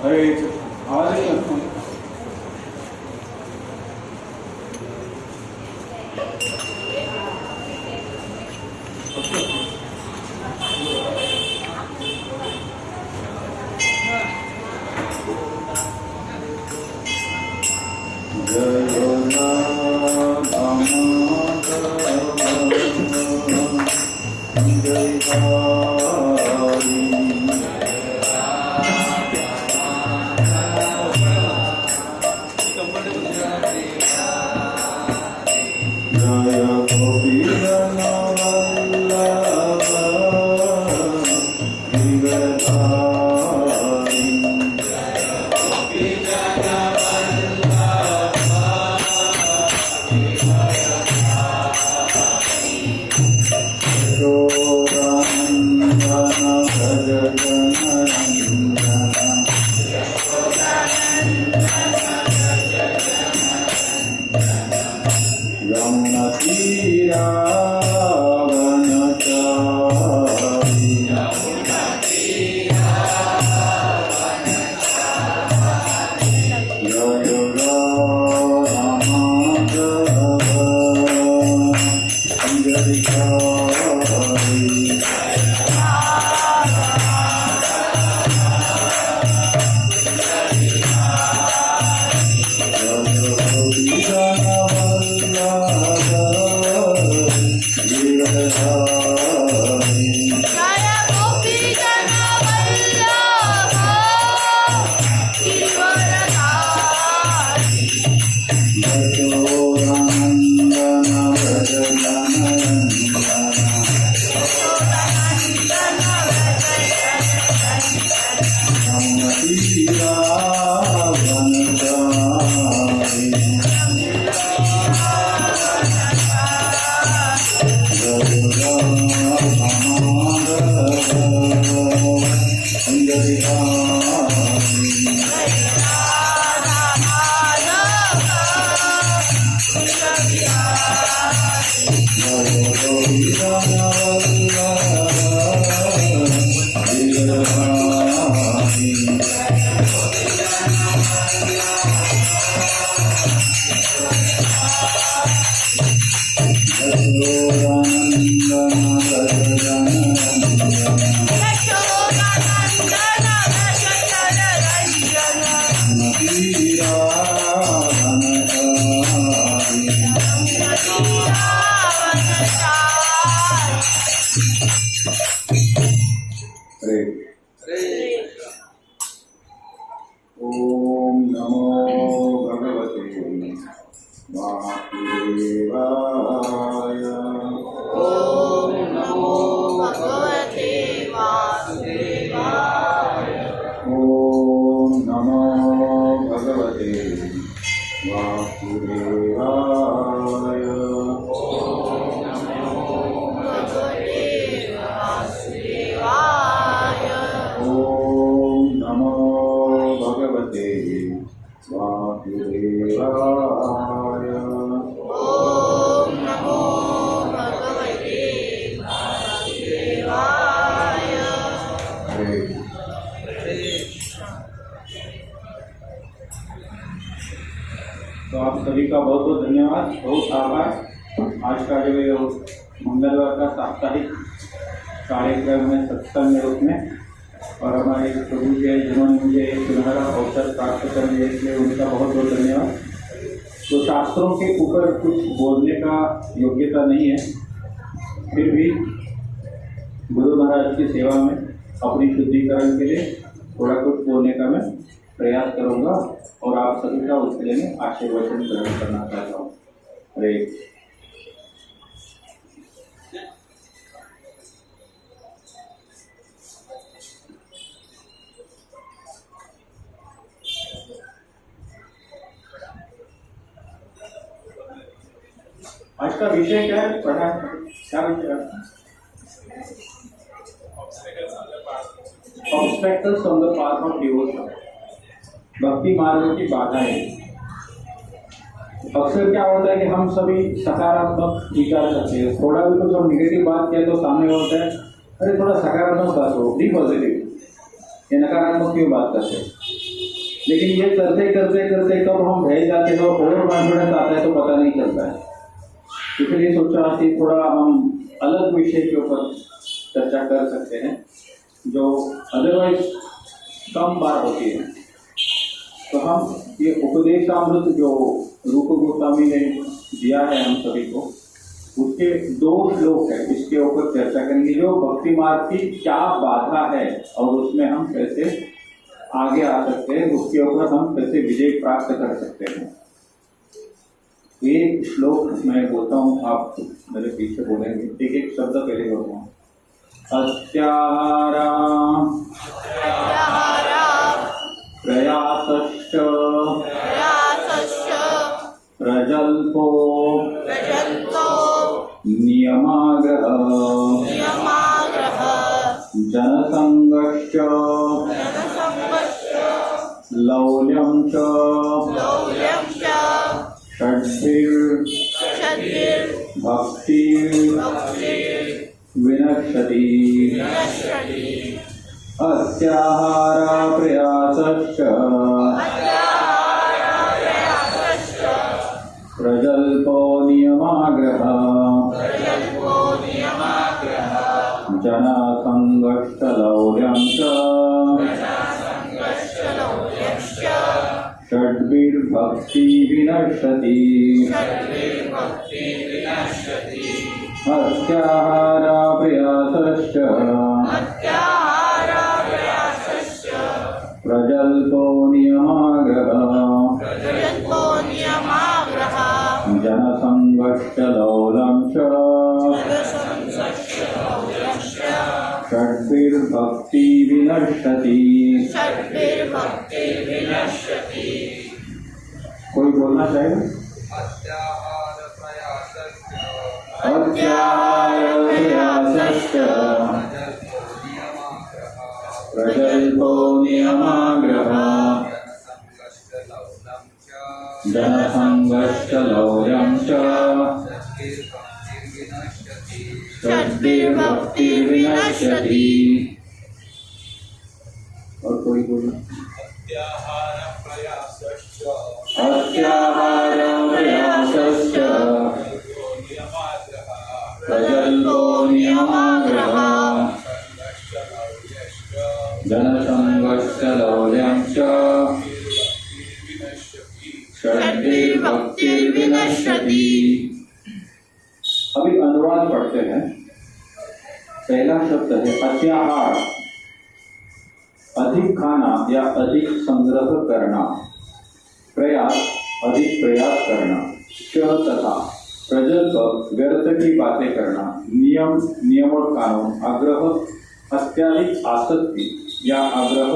हरे हरे कृष्ण। तो आप सभी का बहुत बहुत धन्यवाद, बहुत आभार। आज का जो ये मंगलवार का साप्ताहिक कार्यक्रम में सत्संग है उसमें, और हमारे प्रभु जी जिन्होंने मुझे एक सुनहरा अवसर प्राप्त कर दिया, इसलिए उनका बहुत बहुत धन्यवाद। तो शास्त्रों के ऊपर कुछ बोलने का योग्यता नहीं है, फिर भी गुरु महाराज की सेवा में अपनी शुद्धिकरण के लिए थोड़ा कुछ बोलने का मैं प्रयास करूंगा, और आप सभी का उसके लिए मैं आशीर्वचन ग्रहण करना चाहता हूँ। हरे आज का विषय क्या है? पढ़ा क्या विषय है? Obstacles on the path of devotion, भक्ति मार्ग की बाधाएं। अक्सर क्या होता है कि हम सभी सकारात्मक विचार करते हैं, थोड़ा भी कुछ हम निगेटिव बात किया तो सामने होता है अरे थोड़ा सकारात्मक बात हो, बी पॉजिटिव। ये नकारात्मक क्यों बात करते हैं? लेकिन ये करते करते करते कब हम बह जाते हैं और ओवर कॉन्फिडेंस आता है तो पता नहीं चलता है। इसलिए सोचा कि थोड़ा हम अलग विषय के ऊपर चर्चा कर सकते हैं जो अदरवाइज कम बार होती है। तो हम ये उपदेशामृत जो रूप गोस्वामी ने दिया है हम सभी को, उसके 2 श्लोक है, इसके ऊपर चर्चा करेंगे। जो भक्ति मार्ग की क्या बाधा है और उसमें हम कैसे आगे आ सकते हैं, उसके ऊपर हम कैसे विजय प्राप्त कर सकते हैं। एक श्लोक मैं बोलता हूँ, आप मेरे पीछे बोलेंगे, एक एक शब्द पहले बोलता हूँ। अत्याहारा प्रयासश्च प्रजल्पो नियमाग्रह जनसंगश्च लौल्यं च षड्भिर्भक्तिर्विनश्यति अत्याहारा प्रयासश्च प्रजल्पो नियमाग्रह जनसंगश्च लौल्यं च षड्भिर्भक्तिर्विनश्यति अत्याहारा प्रयासश्च प्रजल्पो नियमाग्रह जनसंगश्च लौल्यं च षड्भिर्भक्तिर्विनश्यति। कोई बोलना चाहेगा? अत्याहार प्रयासश्च प्रजल्पो नियमाग्रह जनसंगश्च लौल्यं च षड्भिर्भक्तिर्विनश्यति। और कोई बोलना? अत्याहार प्रयासश्च प्रजल्पो नियमाग्रह जनसंगश्च लौल्यं च षड्भिर्भक्तिर्विनश्यति। अभी अनुवाद पढ़ते हैं। पहला शब्द है अत्याहार, अधिक खाना या अधिक संग्रह करना। प्रयास, अधिक प्रयास करना। च तथा प्रजल्प, व्यर्थ की बातें करना। नियम और कानून। आग्रह, अत्याधिक आसक्ति या आग्रह,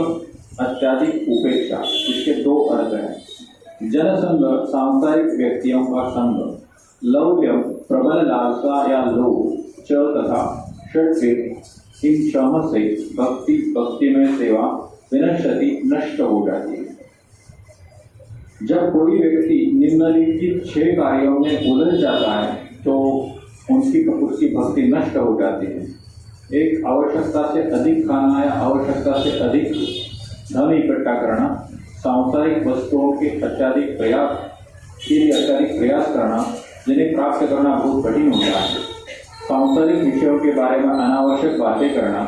अत्याधिक उपेक्षा। इसके 2 अर्थ हैं। जनसंग, सांसारिक व्यक्तियों का संग। लौल्यम, प्रबल लालसा या लोभ। च तथा षड्भिर, इन 6 से भक्ति में सेवा विनश्यति, नष्ट हो जाती है। जब कोई व्यक्ति निम्नलिखित 6 कार्यों में उलझ जाता है तो उसकी भक्ति नष्ट हो जाती है। 1, आवश्यकता से अधिक खाना या आवश्यकता से अधिक धन इकट्ठा करना। सांसारिक वस्तुओं के अत्याधिक प्रयास करना, जिन्हें प्राप्त करना बहुत कठिन होता है। सांसारिक विषयों के बारे में अनावश्यक बातें करना।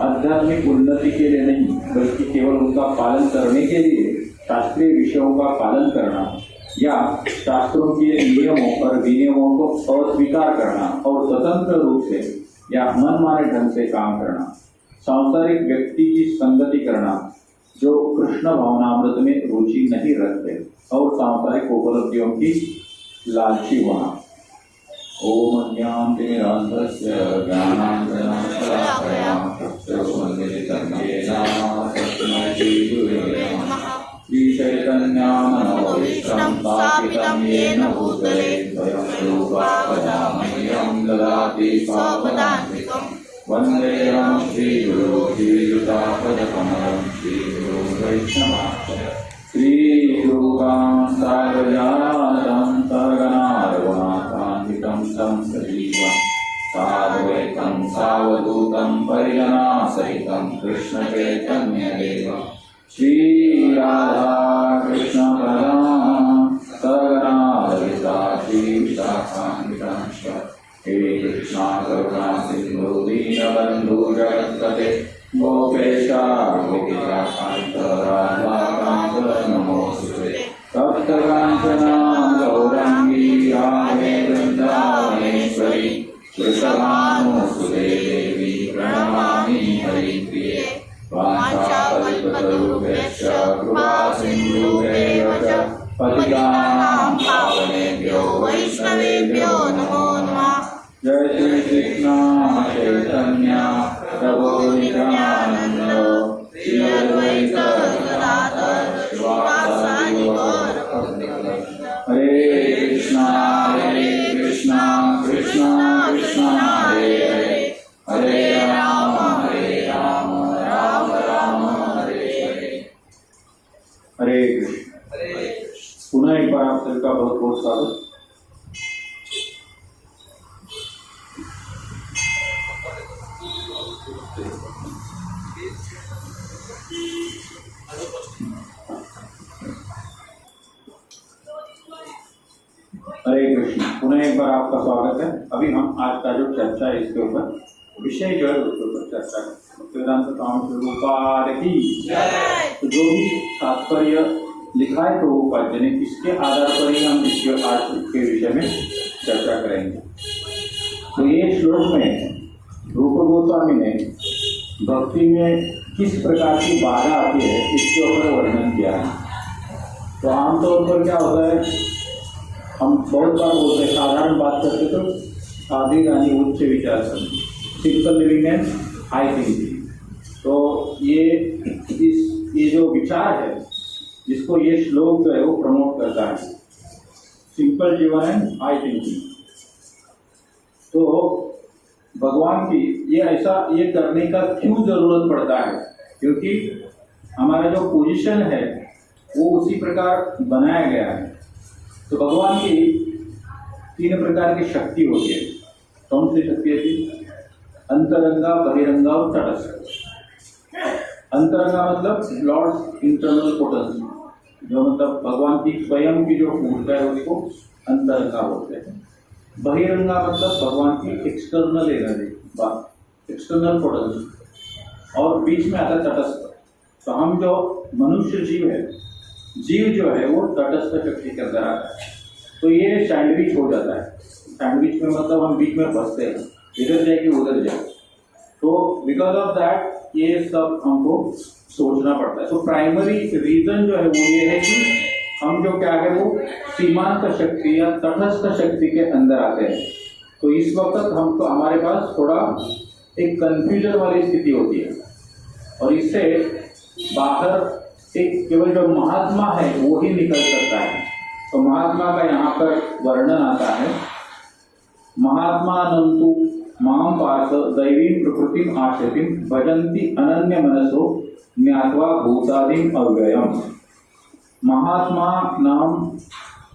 आध्यात्मिक उन्नति के लिए नहीं बल्कि केवल उनका पालन करने के लिए शास्त्रीय विषयों का पालन करना या शास्त्रों के नियमों और विनियमों को अस्वीकार करना और स्वतंत्र रूप से या मनमाने ढंग से काम करना। सांसारिक व्यक्ति की संगति करना जो कृष्ण भावनामृत में रुचि नहीं रखते और सांसारिक उपलब्धियों की लालची होना। ओम ज्ञानतिमिरान्धस्य ज्ञानाञ्जनशलाकया चक्षुरुन्मिलितं येन तस्मै श्रीगुरवे नमः। श्रीचैतन्यमनोभीष्टं स्थापितं येन भूतले स्वयं रूपा वदामह्यं ददाति स्वपदान्तिकं। वन्देऽहं श्रीगुरो श्रीयुतापदकमलं श्रीगुरो वैष्णवांश्च। श्रीरूपां सागरजातं सहगना रघुनाथान्वितं तं सजीवं साद्वैतं सावधूतं परिजनासहितं कृष्ण चैतन्य देव श्री राधा कृष्ण प्रधान सगना ललिता श्री विशाखान्वितांश हे कृष्णा करुणा सिंधु दीनबंधु जगत्पते गोपेशा गोपिकान्त राधाकान्त नमोस्तुते तप्तकाञ्चना गौराङ्गी राधे वृन्दावनेश्वरी वृषभानुसुते देवी प्रणमामि हरिप्रिये वाञ्छाकल्पतरुभ्यश्च कृपासिन्धुभ्येव च पतितानां पावनेभ्यो वैष्णवेभ्यो नमो नमः। जय श्री कृष्ण चैतन्य प्रभु नित्यानंद श्री अद्वैत गदाधर श्रीवासादि गौर भक्तवृंद। हरे कृष्णा कृष्णा कृष्णा हरे हरे हरे राम राम राम हरे हरे। हरे कृष्ण। पुनः एक बार आप सबका बहुत बहुत स्वागत। हरे कृष्ण। पुनः एक बार आपका स्वागत है। अभी हम आज का जो चर्चा है इसके ऊपर विषय जो है उसके ऊपर चर्चा करें। वेदांत स्वामी प्रभुपाद की तो जो भी तात्पर्य लिखा है प्रभुपाद जी ने इसके आधार पर ही हम इसके आज के विषय में चर्चा करेंगे। तो ये श्लोक में रूप गोस्वामी ने भक्ति में किस प्रकार की बाधा आती है इसके ऊपर वर्णन किया है। तो आमतौर पर क्या होता है, हम बहुत बार बोलते हैं, साधारण बात करते तो सादी गानी उच्च विचार करना, simple living and high thinking. तो ये जो विचार है जिसको ये श्लोक जो है वो प्रमोट करता है, सिंपल जीवन एंड हाई थिंकिंग। तो भगवान की ये करने का क्यों जरूरत पड़ता है, क्योंकि हमारा जो पोजीशन है वो उसी प्रकार बनाया गया है। तो भगवान की 3 प्रकार की शक्ति होती है। कौन सी शक्ति है? अंतरंगा, बहिरंगा और तटस्थ। अंतरंगा मतलब लॉर्ड्स इंटरनल पोटेंसी, जो मतलब भगवान की स्वयं की जो ऊर्जा है उसको अंतरंगा बोलते हैं। बहिरंगा मतलब भगवान की एक्सटर्नल एनर्जी, एक्सटर्नल पोटेंसी। और बीच में आता है तटस्थ। तो हम जो मनुष्य जीव जो है वो तटस्थ शक्ति के अंदर आता है। तो ये सैंडविच हो जाता है। सैंडविच में मतलब हम बीच में फंसते हैं, इधर जाए कि उधर जाए। तो बिकॉज ऑफ दैट ये सब हमको सोचना पड़ता है। तो प्राइमरी रीजन जो है वो ये है कि हम जो क्या है वो सीमांत शक्ति या तटस्थ शक्ति के अंदर आते हैं। तो इस वक्त हमको हमारे पास थोड़ा एक कंफ्यूजन वाली स्थिति होती है और इससे बाहर एक केवल जो महात्मा है वो ही निकल सकता है। तो महात्मा का यहाँ पर वर्णन आता है, महात्मा नंतु माम पार्थ दैवीं प्रकृतिम आश्रितिम भजन्ति अनन्य मनसो ज्ञात्वा भूतादिम अव्ययम। महात्मा नाम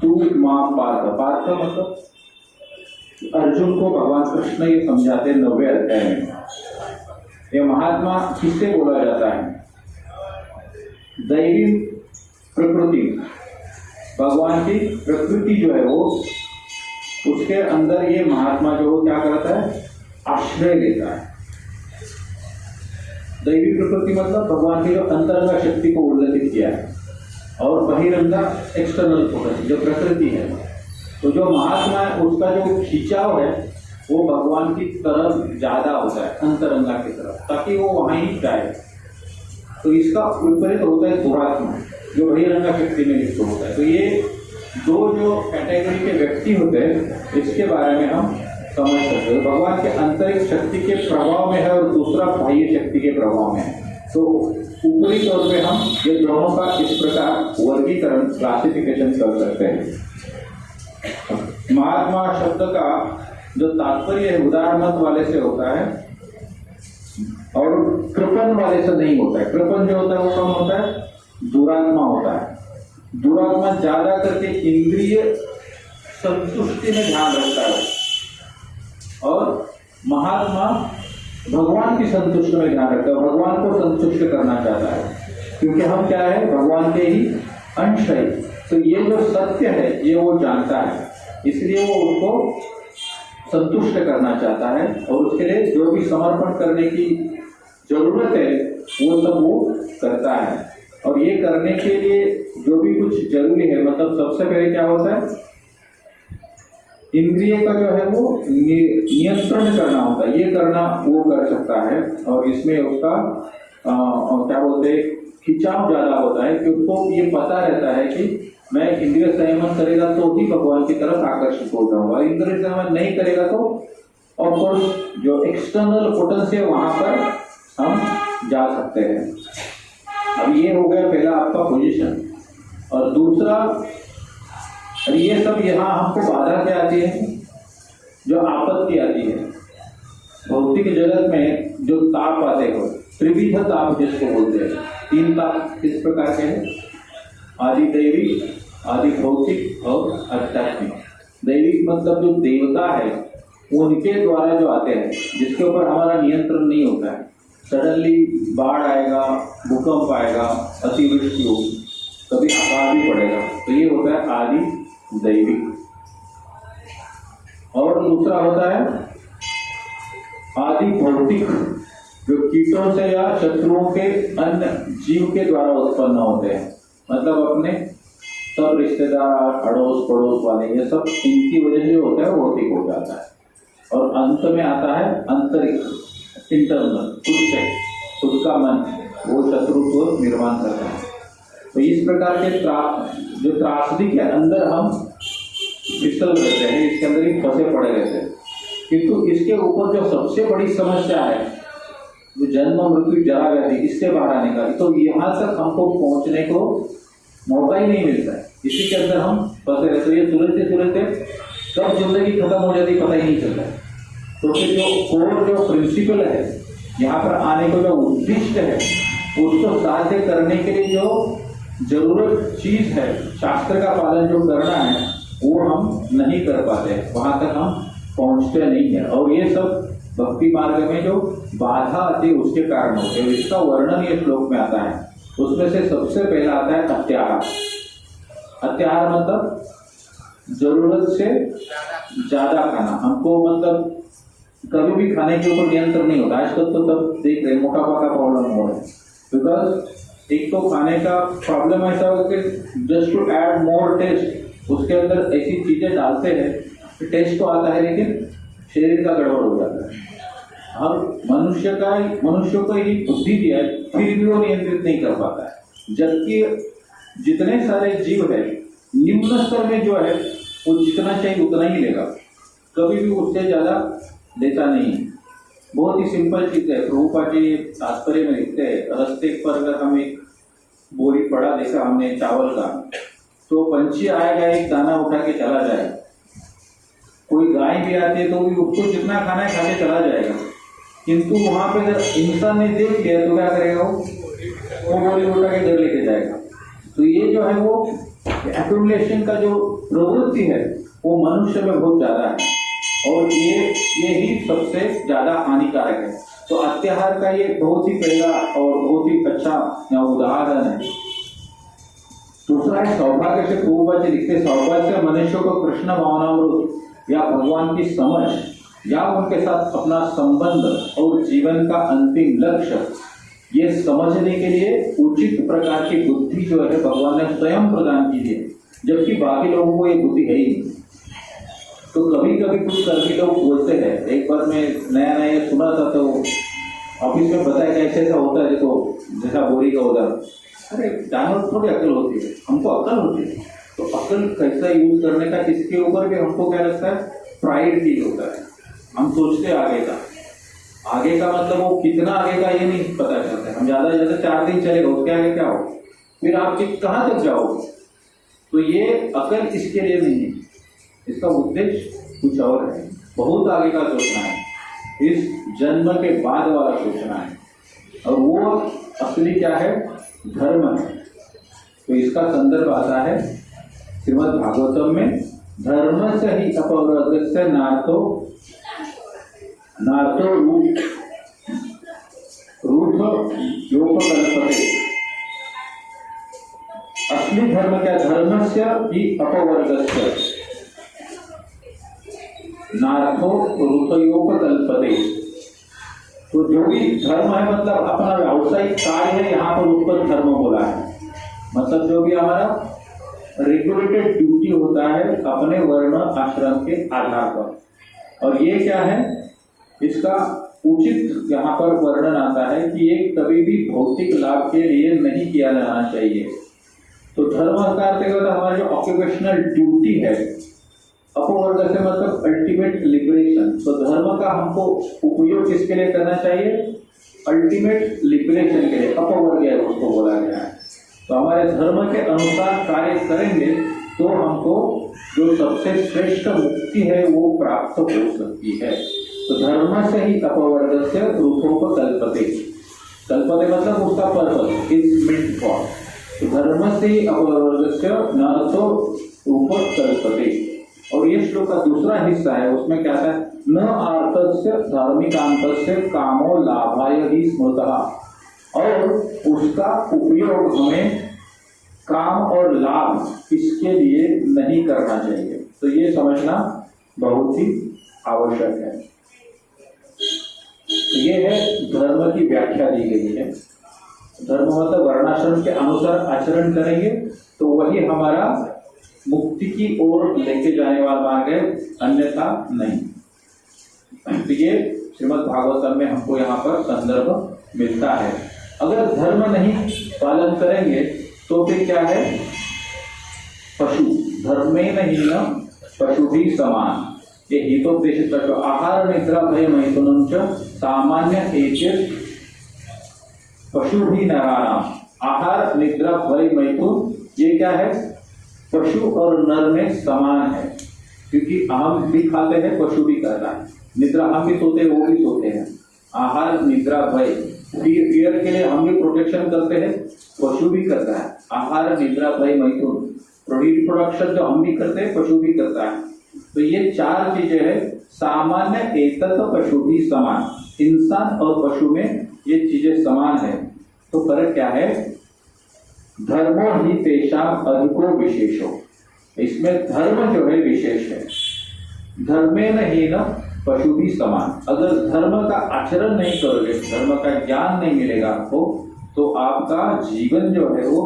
तू माम पार्थ। पार्थ मतलब अर्जुन को भगवान कृष्ण ये समझाते 90वें अध्याय में। ये महात्मा किससे बोला जाता है? दैवी प्रकृति, भगवान की प्रकृति जो है वो उसके अंदर ये महात्मा जो वो क्या करता है? आश्रय लेता है। दैवी प्रकृति मतलब भगवान की जो अंतरंगा शक्ति को उल्लेखित किया है, और बहिरंगा एक्सटर्नल पोटेंसी जो प्रकृति है। तो जो महात्मा है उसका जो खिंचाव है वो भगवान की तरफ ज्यादा होता है, अंतरंगा की तरफ, ताकि वो वहां ही जाए। तो इसका विपरीत होता है दुरात्मा, जो बहिरंगा शक्ति में लिप्त होता है। तो ये दो जो कैटेगरी के व्यक्ति होते हैं इसके बारे में हम समझ सकते हैं। भगवान के आंतरिक शक्ति के प्रभाव में है और दूसरा बाह्य शक्ति के प्रभाव में है। तो ऊपरी तौर पे हम ये दोनों का इस प्रकार वर्गीकरण, क्लासिफिकेशन कर सकते हैं। महात्मा शब्द का जो तात्पर्य है उदार मत वाले से होता है और कृपण वाले से नहीं होता है। कृपण जो होता है वो कम होता है, दुरात्मा होता है। दुरात्मा ज्यादा करके इंद्रिय संतुष्टि में ध्यान रखता है और महात्मा भगवान की संतुष्टि में ध्यान रखता है, भगवान को संतुष्ट करना चाहता है, क्योंकि हम क्या है, भगवान के ही अंश है। तो ये जो सत्य है ये वो जानता है, इसलिए वो उनको संतुष्ट करना चाहता है और उसके लिए जो भी समर्पण करने की जरूरत है वो सब वो करता है। और ये करने के लिए जो भी कुछ जरूरी है, मतलब सबसे पहले क्या होता है, इंद्रिय का जो है वो नियंत्रण करना होता है, ये करना वो कर सकता है। और इसमें उसका क्या बोलते हैं, खिंचाव ज्यादा होता है, क्योंकि उसको ये पता रहता है कि मैं इंद्रिय संयमन करेगा तो ही भगवान की तरफ आकर्षित हो जाऊंगा, इंद्रिय संयमन नहीं करेगा तो ऑफकोर्स जो एक्सटर्नल पोटेंशियल है वहां पर हम जा सकते हैं। अब ये हो गया पहला आपका पोजीशन। और दूसरा, ये सब यहाँ हमको बाधा क्या आती है, जो आपत्ति आती है भौतिक जगत में, जो ताप आते हो, त्रिविध ताप जिसको बोलते हैं, 3 ताप किस प्रकार के हैं, आदि दैविक, आदि भौतिक और आध्यात्मिक। दैविक मतलब जो देवता है उनके द्वारा जो आते हैं, जिसके ऊपर हमारा नियंत्रण नहीं होता है, सडनली बाढ़ आएगा, भूकंप आएगा, अतिवृष्टि होगी, कभी अकाल भी पड़ेगा, तो ये होता है आदि दैविक। और दूसरा होता है आदि भौतिक, जो कीटों से या शत्रुओं के अन्य जीव के द्वारा उत्पन्न होते हैं, मतलब अपने सब रिश्तेदार, अड़ोस पड़ोस वाले, ये सब इनकी वजह से होता है भौतिक हो जाता है। और अंत में आता है अंतरिक्ष, इंटरनल, खुद का मन, वो शत्रु को निर्माण करता है। तो इस प्रकार के जो त्रासदी के अंदर हम फिसल रहते हैं, इसके अंदर ही फंसे पड़े रहते हैं। किंतु इसके ऊपर जो सबसे बड़ी समस्या है, जो जन्म मृत्यु जरा व्याधि, इससे बाहर आने का, तो यहाँ तक हमको पहुँचने को मौका ही नहीं मिलता है, इसी के अंदर हम फंसे रहते हैं। ये तुरंत कब जिंदगी खत्म हो जाती पता ही नहीं चलता है। तो फिर जो कोर जो प्रिंसिपल है, यहाँ पर आने को जो उद्दिष्ट है, उसको साध्य करने के लिए जो जरूरत चीज है, शास्त्र का पालन जो करना है, वो हम नहीं कर पाते, वहां तक हम पहुंचते नहीं है। और ये सब भक्ति मार्ग में जो बाधा आती है उसके कारण होते हैं। इसका वर्णन ये श्लोक में आता है। उसमें से सबसे पहला आता है अत्याहार। अत्याहार मतलब जरूरत से ज्यादा खाना। हमको मतलब कभी भी खाने के ऊपर नियंत्रण नहीं होता। आजकल तो सब देख रहे मोटापा का प्रॉब्लम हो रहा है, बिकॉज एक तो खाने का प्रॉब्लम ऐसा होगा कि just to add more test, उसके अंदर ऐसी चीजें डालते हैं, टेस्ट तो आता है लेकिन शरीर का गड़बड़ हो जाता है। हम मनुष्य को ही बुद्धि दिया है, फिर भी वो नियंत्रित नहीं कर पाता है। जबकि जितने सारे जीव है, निम्न स्तर में जो है वो जितना चाहिए उतना ही लेगा, कभी भी उससे ज्यादा लेता नहीं है। बहुत ही सिंपल चीज है। प्रभुपाद जी तात्पर्य में लिखते हैं, रास्ते पर अगर हम एक बोरी पड़ा देखा हमने चावल का, तो पंछी आएगा, एक दाना उठा के चला जाएगा। कोई गाय भी आती है तो भी उसको जितना खाना है खा के चला जाएगा। किंतु वहां पे अगर इंसान ने देख लिया तो क्या करेगा, वो बोरी उठा के घर लेके जाएगा। तो ये जो है वो एक्यूमुलेशन का जो प्रवृत्ति है वो मनुष्य में बहुत ज्यादा है, और ये ही सबसे ज्यादा हानिकारक है। तो अत्याहार का ये बहुत ही पहला और बहुत ही अच्छा उदाहरण है। दूसरा है सौभाग्य से। प्रभुपाद जी लिखते, सौभाग्य से मनुष्य को कृष्ण भावनामृत या भगवान की समझ या उनके साथ अपना संबंध और जीवन का अंतिम लक्ष्य ये समझने के लिए उचित प्रकार की बुद्धि जो है भगवान ने स्वयं प्रदान की है, जबकि बाकी लोगों को ये बुद्धि है ही नहीं। तो कभी कभी कुछ कर्मी लोग बोलते हैं, एक बार मैं नया सुना था तो ऑफिस में बताया कैसे ऐसा होता है, देखो जैसा बोरी का उदाहरण, अरे जानवर थोड़ी अकल होती है, हमको अकल होती है। तो अकल कैसा यूज करने का, इसके ऊपर भी हमको क्या लगता है, प्राइड फील होता है। हम सोचते हैं आगे का मतलब वो कितना आगे का ये नहीं पता चलता है। हम ज्यादा से ज्यादा 4 दिन चलेगा, उसके आगे क्या हो, फिर आप कहाँ तक जाओगे। तो ये अकल इसके लिए नहीं है, इसका उद्देश्य कुछ और है, बहुत आगे का सोचना है, इस जन्म के बाद वाला सोचना है, और वो असली क्या है, धर्म है। तो इसका संदर्भ आता है श्रीमद् भागवतम में, धर्म से ही अपवर्गस्य नार्थो नातो रूप योपकल्पते। असली धर्म क्या? धर्मस्य ही अपवर्गस्य नार्थो रूपयोपकल्पते। तो जो भी धर्म है मतलब अपना व्यावसायिक कार्य है, यहाँ पर उसको धर्म बोला है। मतलब जो भी हमारा रेगुलेटेड ड्यूटी होता है अपने वर्ण आश्रम के आधार पर। और ये क्या है, इसका उचित यहाँ पर वर्णन आता है कि ये कभी भी भौतिक लाभ के लिए नहीं किया जाना चाहिए। तो धर्म का अर्थ हमारा जो ऑक्यूपेशनल ड्यूटी है, अपवर्ग से मतलब अल्टीमेट लिबरेशन। तो धर्म का हमको उपयोग किसके लिए करना चाहिए? अल्टीमेट लिबरेशन के लिए, अपवर्ग है उसको बोला गया है। तो हमारे धर्म के अनुसार कार्य करेंगे तो हमको जो सबसे श्रेष्ठ मुक्ति है वो प्राप्त हो सकती है। तो धर्म से ही अपवर्ग से रूपोपकल्पते। कल्पते मतलब उसका पर्पस इज मेंट फॉर। तो धर्म से ही अपवर्ग से न तो रूपोपकल्पते। और ये श्लोक का दूसरा हिस्सा है, उसमें क्या है? न आर्तस्य धार्मिकांतस्य कामो लाभाय ही स्मृतः। और उसका उपयोग हमें काम और लाभ इसके लिए नहीं करना चाहिए। तो ये समझना बहुत ही आवश्यक है। ये है धर्म की व्याख्या दी गई है। धर्म मतलब वर्णाश्रम के अनुसार आचरण करेंगे तो वही हमारा मुक्ति की ओर लेके जाने वाला मार्ग है, अन्यथा नहीं। तो ये श्रीमद् भागवतम में हमको यहाँ पर संदर्भ मिलता है। अगर धर्म नहीं पालन करेंगे तो फिर क्या है? पशु धर्मेण हीन पशु भी समान। ये हितोपदेश तत्व आहार निद्रा भय मैथुनम च सामान्य एचेत पशु भी नराणाम। आहार निद्रा भय मैथुन ये क्या है? पशु और नर में समान है, क्योंकि हम भी खाते हैं, पशु भी करता है। निद्रा हम भी सोते हैं, वो भी सोते हैं। आहार निद्रा भय फियर के लिए हम भी प्रोटेक्शन करते हैं, पशु भी करता है। आहार निद्रा भय मैथुन रिप्रोडक्शन जो हम भी करते हैं, पशु भी करता है। तो ये चार चीजें हैं सामान्य एतत् पशु भी समान। इंसान और पशु में ये चीजें समान है। तो फर्क क्या है? धर्मो ही तेषाम अधिको विशेषो। इसमें धर्म जो है विशेष है। धर्मेण हीन पशु भी समान। अगर धर्म का आचरण नहीं करोगे, धर्म का ज्ञान नहीं मिलेगा आपको, तो आपका जीवन जो है वो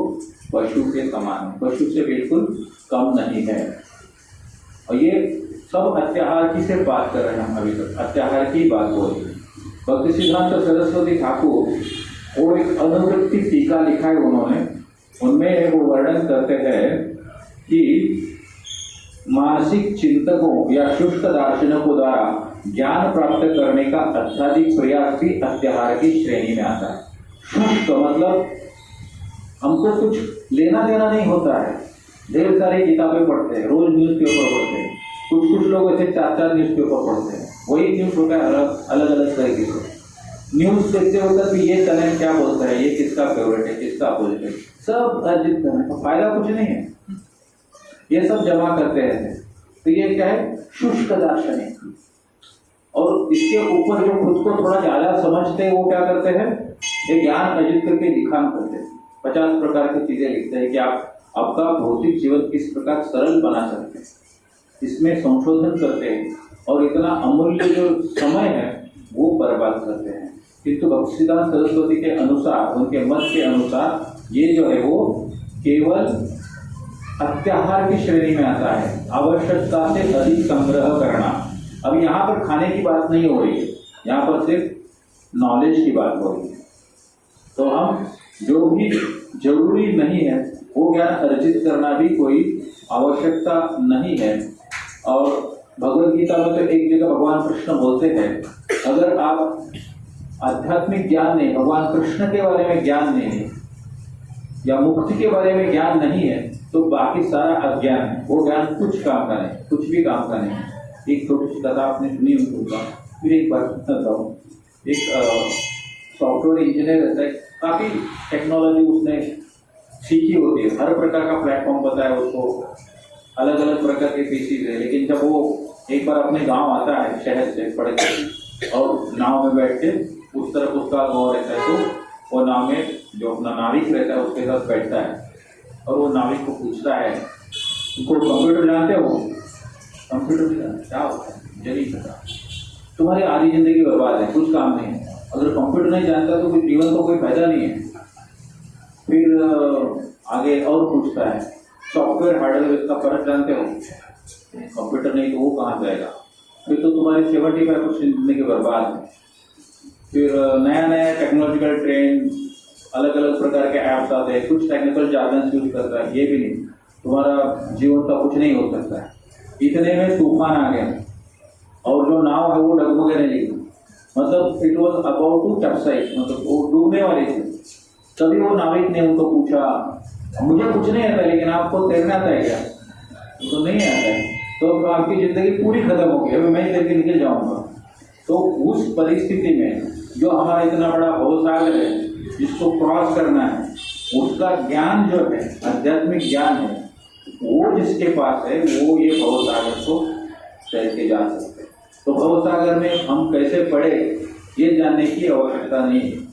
पशु के समान है, पशु से बिल्कुल कम नहीं है। और ये सब अत्याहार की से बात कर रहे हैं हम अभी तक, अत्याहार की बात हो रही है। भक्ति सिद्धांत सरस्वती ठाकुर वो एक अनुवृत्ति टीका लिखा है उन्होंने, उनमें वो वर्णन करते हैं कि मानसिक चिंतकों या शुष्क दार्शनिकों द्वारा ज्ञान प्राप्त करने का अत्यधिक प्रयास भी अत्याहार की श्रेणी में आता है। शुष्क मतलब हमको कुछ लेना देना नहीं होता है, ढेर सारी किताबें पढ़ते हैं, रोज न्यूज़पेपर पढ़ते हैं। कुछ लोग ऐसे 4 न्यूज़पेपर पढ़ते हैं, वही न्यूज़ होता है अलग अलग तरीके से। न्यूज़ देखते होकर भी ये चैनल क्या बोलता है, ये किसका फेवरेट है, किसका अपोजिट है, सब अर्जित करने का फायदा कुछ नहीं है, ये सब जमा करते रहते। तो ये क्या है? शुष्क दार्शनिक। और इसके ऊपर जो खुद को थोड़ा ज्यादा समझते हैं वो क्या करते हैं? ये ज्ञान अर्जित करके लिखान करते हैं, 50 प्रकार की चीजें लिखते हैं कि आप आपका भौतिक जीवन किस प्रकार सरल बना सकते हैं, इसमें संशोधन करते हैं। और इतना अमूल्य जो समय है वो बर्बाद करते हैं। किंतु भक्तिसिद्धांत सरस्वती के अनुसार, उनके मत के अनुसार, ये जो है वो केवल अत्याहार की श्रेणी में आता है, आवश्यकता से अधिक संग्रह करना। अब यहाँ पर खाने की बात नहीं हो रही है, यहाँ पर सिर्फ नॉलेज की बात हो रही है। तो हम जो भी जरूरी नहीं है वो ज्ञान अर्जित करना भी कोई आवश्यकता नहीं है। और भगवद गीता में तो एक जगह भगवान कृष्ण बोलते हैं, अगर आप आध्यात्मिक ज्ञान नहीं, भगवान कृष्ण के बारे में ज्ञान नहीं है या मुक्ति के बारे में ज्ञान नहीं है, तो बाकी सारा अज्ञान है, वो ज्ञान कुछ काम का नहीं, कुछ भी काम का नहीं। एक छोटी सी कथा आपने सुनी होगा, फिर एक बार सुनाता हूँ। एक सॉफ्टवेयर इंजीनियर रहता है, काफ़ी टेक्नोलॉजी उसने सीखी होती है, हर प्रकार का प्लेटफॉर्म पता है उसको, अलग अलग प्रकार के पीसीज है। लेकिन जब वो एक बार अपने गांव आता है शहर से पढ़ के, और नाव में बैठ के उस तरफ उसका गौर रहता है, तो वो नाव में जो अपना नाविक रहता है उसके साथ बैठता है और वो नाविक को पूछता है, तुमको कंप्यूटर जानते हो? कंप्यूटर क्या होता है? मुझे नहीं पता। तुम्हारी आधी जिंदगी बर्बाद है, कुछ काम नहीं है। अगर कंप्यूटर नहीं जानता तो जीवन को कोई फायदा नहीं है। फिर आगे और पूछता है, सॉफ्टवेयर हार्डवेयर इसका फर्क जानते हो? कंप्यूटर नहीं तो वो कहाँ जाएगा? फिर तो तुम्हारी 75% जिंदगी बर्बाद है। फिर नया नया टेक्नोलॉजिकल ट्रेंड, अलग अलग प्रकार के ऐप्स आते हैं, कुछ टेक्निकल जार्गन्स यूज करता है, ये भी नहीं, तुम्हारा जीवन का कुछ नहीं हो सकता है। इतने में तूफान आ गया और जो नाव है वो डगमगने लगी, मतलब it was about to capsize, मतलब वो डूबने वाली थी। तभी वो नाविक ने उनको पूछा, मुझे कुछ नहीं आता लेकिन आपको तैरना आता है क्या? तो नहीं आता है, तो आपकी जिंदगी पूरी खत्म होगी, अभी मैं तैर के निकल जाऊंगा। तो उस परिस्थिति में जो हमारा इतना बड़ा भवसागर है जिसको क्रॉस करना है, उसका ज्ञान जो है, आध्यात्मिक ज्ञान है, वो जिसके पास है वो ये भवसागर को तैर के जा सकते हैं। तो भवसागर में हम कैसे पढ़े ये जानने की आवश्यकता नहीं है।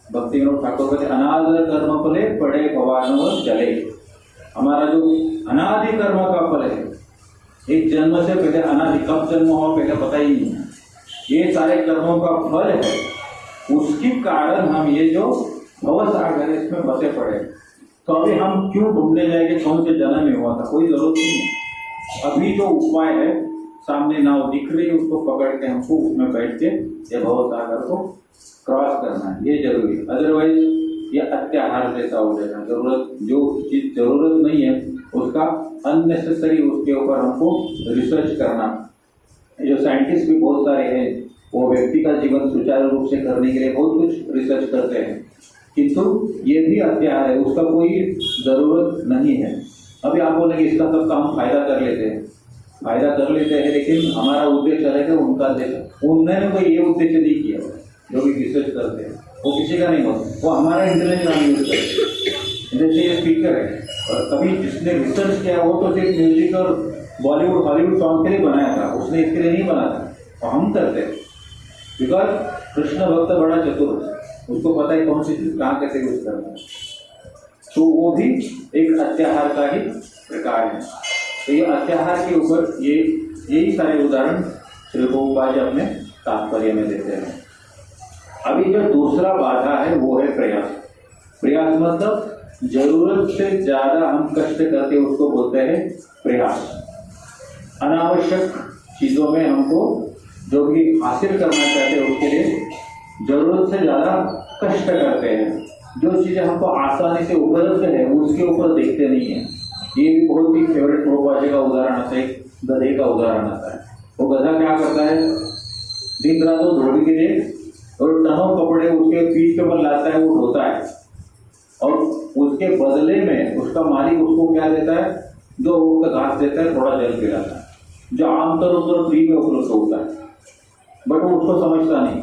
भक्ति विनोद ठाकुर कहते, अनादि कर्म फले पढ़े भवानवर चले। हमारा जो अनादि कर्म का फल है, एक जन्म से पहले, अनादि कब जन्म हुआ पहले पता ही नहीं है, ये सारे कर्मों का फल है, उसके कारण हम ये जो भवसागर इसमें फंसे पड़े। तो अभी हम क्यों ढूंढने जाएंगे कौन से जन्म में हुआ था? कोई जरूरत नहीं है। अभी जो उपाय है, सामने नाव दिख रही है, उसको पकड़ के हमको उसमें बैठ के ये भवसागर को क्रॉस करना है, ये जरूरी है। अदरवाइज ये अत्याहार जैसा हो जाएगा। जरूरत, जो चीज जरूरत नहीं है उसका अननेसेसरी उसके ऊपर हमको रिसर्च करना। जो साइंटिस्ट भी बहुत सारे हैं, वो व्यक्ति का जीवन सुचारू रूप से करने के लिए बहुत कुछ रिसर्च करते हैं, किंतु ये भी अत्याहार है, उसका कोई जरूरत नहीं है। अभी आप बोलेंगे इसका सबका हम फायदा कर लेते हैं, फायदा कर लेते हैं, लेकिन हमारा उद्देश्य है कि उनका देश, उन्होंने कोई ये उद्देश्य नहीं किया। जो भी रिसर्च करते हैं वो किसी का नहीं होता, वो हमारा इंटेलिजेंस नाम यूज करते हैं। जैसे ये स्पीकर है, और कभी जिसने रिसर्च किया वो तो सिर्फ म्यूजिक और बॉलीवुड हॉलीवुड सॉन्ग के लिए बनाया था, उसने इसके लिए नहीं बनाया, और हम करते हैं। बिकॉज कृष्ण भक्त बड़ा चतुर है, उसको पता है कौन सी चीज कहाँ कैसे यूज करना है। तो वो भी एक अत्याहार का ही प्रकार है। तो ये अत्याहार के ऊपर यही सारे उदाहरण श्री प्रभुपाद जी अपने तात्पर्य में देते हैं। अभी जो दूसरा बाधा है वो है प्रयास। प्रयास मतलब जरूरत से ज्यादा हम कष्ट करके उसको बोलते हैं प्रयास। अनावश्यक चीजों में हमको जो भी हासिल करना चाहते हैं उसके लिए जरूरत से ज्यादा कष्ट करते हैं। जो चीजें हमको आसानी से उपलब्ध है उसके ऊपर देखते नहीं है। ये भी बहुत ही फेवरेट प्रभुपाद जी का उदाहरण आता है, गधे का उदाहरण आता है। वो गधा क्या करता है, दिन रात वो धोबी के लिए और टनों कपड़े उसके पीठ के ऊपर लाता है, वो धोता है, और उसके बदले में उसका मालिक उसको क्या देता है, 2 का घास देता है, थोड़ा जल पिलाता है, जो आमतौर पर फ्री में उपलब्ध होता है, बट वो उसको समझता नहीं।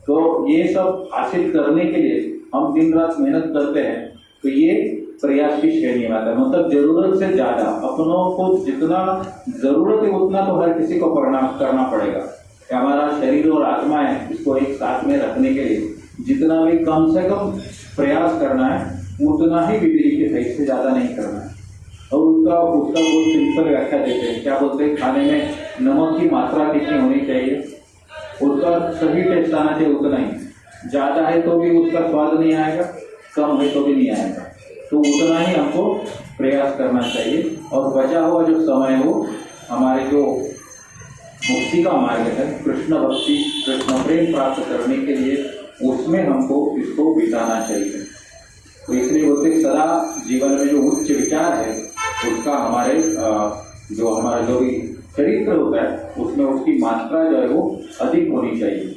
तो ये सब हासिल करने के लिए हम दिन रात मेहनत करते हैं, तो ये प्रयास की श्रेणी में आता है। मतलब जरूरत से ज्यादा, अपनों को जितना जरूरत है उतना तो हर किसी को करना पड़ेगा। हमारा शरीर और आत्मा है, इसको एक साथ में रखने के लिए जितना भी कम से कम प्रयास करना है उतना ही विधि के सही से ज्यादा नहीं करना है। और उसका बहुत सिंपल व्याख्या देते हैं, क्या बोलते हैं, खाने में नमक की मात्रा कितनी होनी चाहिए, उसका सही टेस्ट आना चाहिए उतना ही। ज्यादा है तो भी उसका स्वाद नहीं आएगा, कम है तो भी नहीं आएगा, तो उतना ही हमको प्रयास करना चाहिए। और बचा हुआ जो समय है वो हमारे जो मुक्ति का मार्ग है, कृष्ण भक्ति, कृष्ण प्रेम प्राप्त करने के लिए, उसमें हमको इसको बिताना चाहिए। तो इसलिए बोलते सदा जीवन में जो उच्च विचार है उसका हमारा जो भी चरित्र होता है उसमें उसकी मात्रा जो है वो अधिक होनी चाहिए।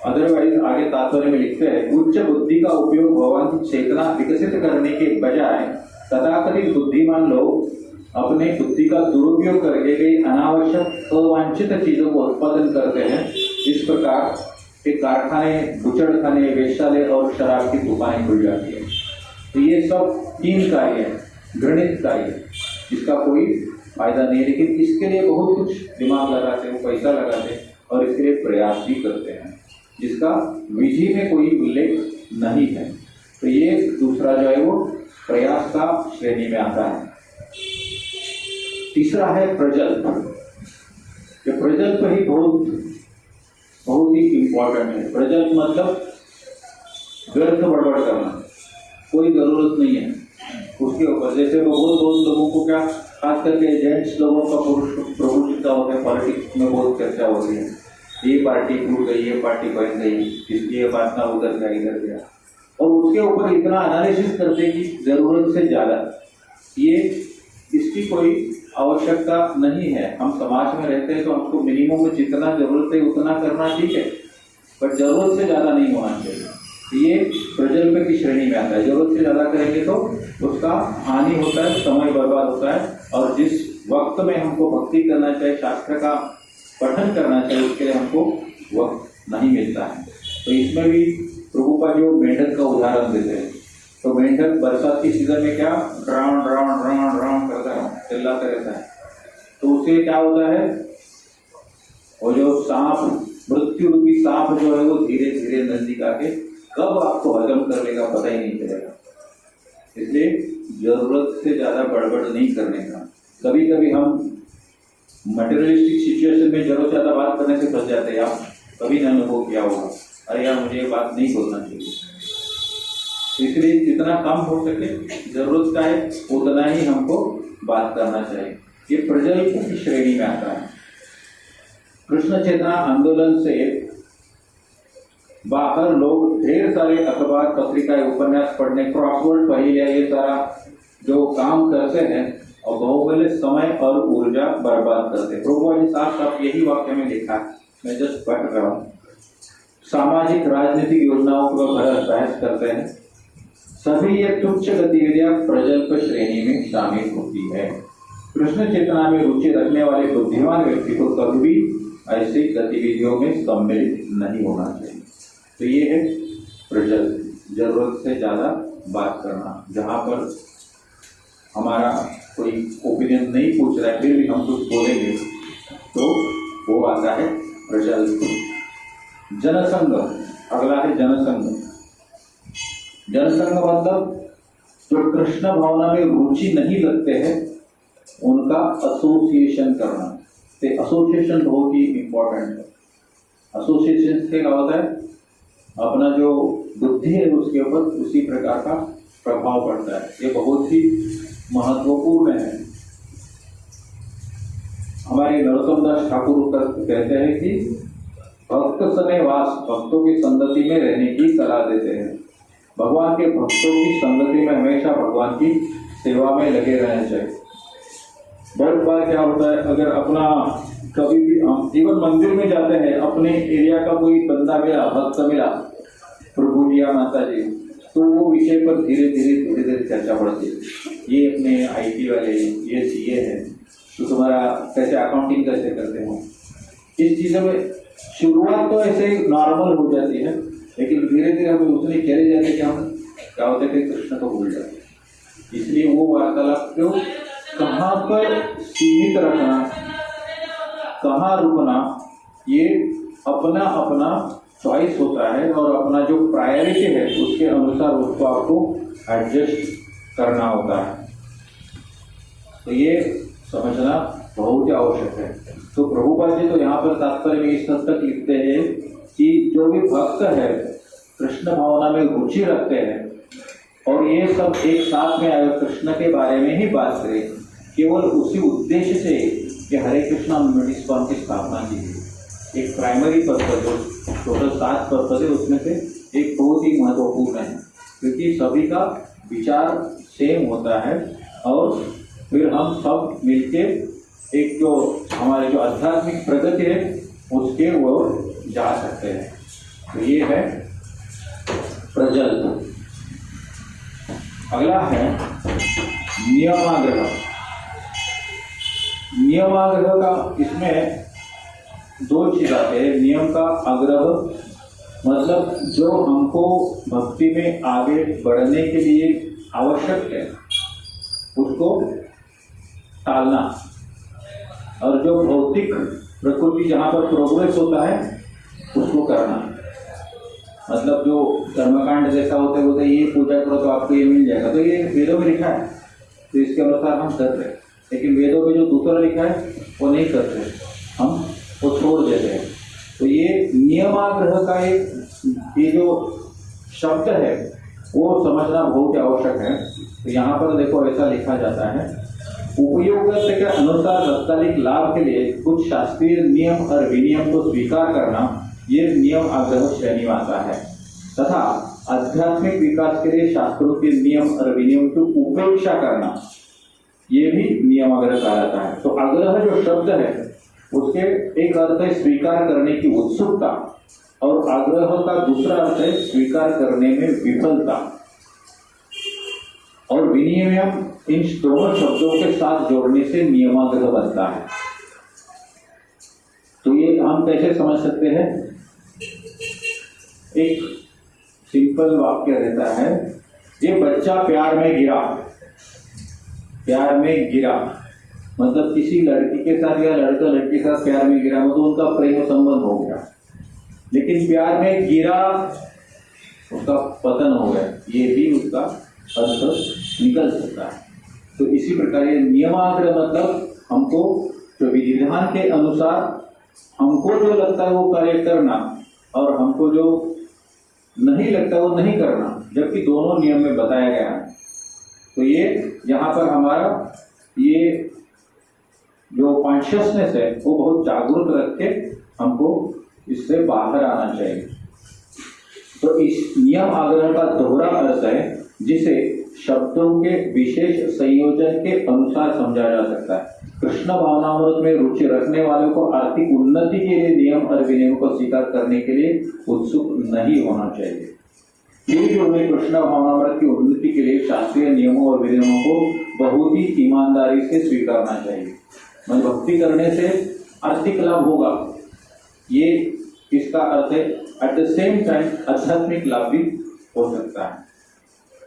अदरवाइज आगे तात्पर्य में लिखते हैं, उच्च बुद्धि का उपयोग भगवान की चेतना विकसित करने के बजाय तथाकथित बुद्धिमान लोग अपने बुद्धि का दुरुपयोग करके कई अनावश्यक अवांछित चीजों को उत्पादन करते हैं। इस प्रकार के कारखाने, बुचड़खाने, वेश्यालय और शराब की दुकानें खुल जाती है। तो ये सब 3 कार्य है, घृणित कार्य, जिसका कोई फायदा नहीं है, लेकिन इसके लिए बहुत कुछ दिमाग लगाते हैं, पैसा लगाते हैं, और इसके लिए प्रयास भी करते हैं, जिसका विधि में कोई उल्लेख नहीं है। तो ये दूसरा जो है वो प्रयास का श्रेणी में आता है। तीसरा है प्रजल्प। ये प्रजल्प ही बहुत ही इंपॉर्टेंट है। प्रजल्प मतलब व्यर्थ बड़बड़ करना, कोई जरूरत नहीं है उसके ऊपर। जैसे बहुत लोगों को क्या, खास करके जेंट्स लोगों का प्रभुत्व होता है, पॉलिटिक्स में बहुत चर्चा होती है, ये पार्टी टूट गई, ये पार्टी बन गई, इसलिए बात ना उधर गया इधर गया, और उसके ऊपर इतना एनालिसिस करते कि जरूरत से ज्यादा। ये इसकी कोई आवश्यकता नहीं है। हम समाज में रहते हैं तो हमको मिनिमम में जितना जरूरत है उतना करना ठीक है, पर जरूरत से ज्यादा नहीं होना चाहिए। ये प्रजल्प की श्रेणी में आता है। जरूरत से ज्यादा करेंगे तो उसका हानि होता है, समय बर्बाद होता है, और जिस वक्त में हमको भक्ति करना चाहिए, शास्त्र का पठन करना चाहिए, उसके लिए हमको वक्त नहीं मिलता है। तो इसमें भी प्रभुपाद जो मेंढक का उदाहरण देते हैं, तो मेंढक बरसात की सीजन में क्या ड्राउन करता है, चिल्लाता रहता है, तो उससे क्या होता है, वो जो सांप, मृत्यु रूपी सांप जो है वो धीरे धीरे नजदीक आके कब आपको हजम कर लेगा पता ही नहीं चलेगा। इसलिए जरूरत से ज्यादा गड़बड़ नहीं करने का। कभी कभी हम मटेरियलिस्टिक सिचुएशन में जरूरत ज्यादा बात करने से फंस जाते हैं। आप कभी ना अनुभव किया होगा, अरे यार मुझे ये बात नहीं बोलना चाहिए। इसलिए जितना कम हो सके जरूरत का है उतना ही हमको बात करना चाहिए। ये प्रजल्प की श्रेणी में आता है। कृष्ण चेतना आंदोलन से बाहर लोग ढेर सारे अखबार, पत्रिकाएं, उपन्यास पढ़ने, क्रॉसवर्ड पहेलियां, ये सारा जो काम करते हैं और बहुमूल्य समय और ऊर्जा बर्बाद करते हैं। प्रभुपाद जी साफ यही वाक्य में लिखा है, मैं जस्ट पढ़ रहा हूँ। सामाजिक राजनीतिक योजनाओं पर बहस करते हैं। सभी ये तुच्छ गतिविधियां प्रजल्प श्रेणी में शामिल होती है। कृष्ण चेतना में रुचि रखने वाले बुद्धिमान व्यक्ति को कभी भी ऐसी गतिविधियों में सम्मिलित नहीं होना चाहिए। तो ये है प्रजल्प, जरूरत से ज्यादा बात करना। जहां पर हमारा कोई ओपिनियन नहीं पूछ रहा है फिर भी हम कुछ बोलेंगे, तो वो आता है प्रजल्प। जनसंग, अगला है जनसंग। जनसंग मतलब जो कृष्ण भावना में रुचि नहीं रखते हैं उनका एसोसिएशन करना। तो एसोसिएशन बहुत ही इंपॉर्टेंट है। एसोसिएशन से क्या होता है, अपना जो बुद्धि है उसके ऊपर उसी प्रकार का प्रभाव पड़ता है। ये बहुत ही महत्वपूर्ण है। हमारे नरोत्तम दास ठाकुर कहते हैं कि भक्त सने वास, भक्तों की संगति में रहने की सलाह देते हैं। भगवान के भक्तों की संगति में हमेशा भगवान की सेवा में लगे रहना चाहिए। बहुत बार क्या होता है, अगर अपना कभी भी हम इवन मंदिर में जाते हैं, अपने एरिया का कोई बंदा मिला, भक्त मिला, प्रभु जी या माता जी, तो वो विषय पर धीरे धीरे चर्चा बढ़ती है। ये अपने आईटी वाले, ये सीए है, तो तुम्हारा कैसे अकाउंटिंग कैसे करते हो, इस चीज़ों में शुरुआत तो ऐसे नॉर्मल हो जाती है, लेकिन धीरे धीरे हमें उतने चले जाते कि हम क्या होते थे, कृष्ण को भूल जाते। इसलिए वो वार्तालाप को कहाँ पर सीमित रखना, कहाँ रुकना, ये अपना अपना चॉइस होता है, और अपना जो प्रायोरिटी है उसके अनुसार उसको आपको एडजस्ट करना होता है। तो ये समझना बहुत ही आवश्यक है। तो प्रभुपाद जी तो यहाँ पर तात्पर्य में इस हद तक लिखते हैं कि जो भी भक्त है कृष्ण भावना में रुचि रखते हैं और ये सब एक साथ में आए कृष्ण के बारे में ही बात करें, केवल उसी उद्देश्य से कि हरे कृष्णा मिनिस्ट्री की स्थापना की है। एक प्राइमरी पर्पज, जो टोटल 7 पर्पज है उसमें से एक बहुत ही महत्वपूर्ण है, क्योंकि सभी का विचार सेम होता है और फिर हम सब मिलके एक जो हमारे जो आध्यात्मिक प्रगति है उसके ओर जा सकते हैं। तो ये है प्रजल्प। अगला है नियमाग्रह। नियमाग्रह का इसमें 2 चीज आते हैं। नियम का आग्रह मतलब जो हमको भक्ति में आगे बढ़ने के लिए आवश्यक है उसको टालना, और जो भौतिक प्रकृति जहाँ पर प्रोग्रेस होता है उसको करना। मतलब जो कर्मकांड जैसा होते होते ये पूजा करो तो आपको ये मिल जाएगा, तो ये वेदों में लिखा है, तो इसके अनुसार हम कर रहे हैं। लेकिन वेदों में जो दूसरा लिखा है वो नहीं करते, हम वो छोड़ देते हैं। तो ये नियमाग्रह का ये जो शब्द है वो समझना बहुत आवश्यक है। तो यहाँ पर देखो ऐसा लिखा जाता है, उपयोग के अनुसार तात्कालिक लाभ के लिए कुछ शास्त्रीय नियम और विनियम को स्वीकार करना, ये नियम आग्रह श्रेणी में आता है। तथा आध्यात्मिक विकास के लिए शास्त्रों के नियम और विनियम की उपेक्षा करना, ये भी नियम आग्रह कहा जाता है। तो आग्रह जो शब्द है उसके एक अर्थ है स्वीकार करने की उत्सुकता, और आग्रह का दूसरा अर्थ है स्वीकार करने में विफलता। और विनियम इन दोनों शब्दों के साथ जोड़ने से नियमाग्रह बनता है। तो ये हम कैसे समझ सकते हैं? एक सिंपल वाक्य रहता है, ये बच्चा प्यार में गिरा, प्यार में गिरा मतलब किसी लड़की के साथ या लड़का लड़की के साथ प्यार में गिरा, मतलब उनका प्रेम संबंध हो गया। लेकिन प्यार में गिरा उसका पतन हो गया, ये भी उसका अर्थ निकल सकता है। तो इसी प्रकार ये नियमाग्रह मतलब हमको जो विधान के अनुसार हमको जो लगता है वो कार्य करना, और हमको जो नहीं लगता वो नहीं करना, जबकि दोनों नियम में बताया गया है। तो ये यहाँ पर हमारा ये जो कॉन्शियसनेस है वो बहुत जागरूक रख के हमको इससे बाहर आना चाहिए। तो इस नियम आग्रह का दोहरा अर्थ है जिसे शब्दों के विशेष संयोजन के अनुसार समझा जा सकता है। कृष्ण भावनामृत में रुचि रखने वालों को आर्थिक उन्नति के लिए नियम और विनियम को स्वीकार करने के लिए उत्सुक नहीं होना चाहिए। फिर जो है कृष्ण भावनामृत की उन्नति के लिए शास्त्रीय नियमों और विनियमों को बहुत ही ईमानदारी से स्वीकारना चाहिए। मतलब भक्ति करने से आर्थिक लाभ होगा, ये इसका अर्थ है। एट द सेम टाइम आध्यात्मिक लाभ भी हो सकता है।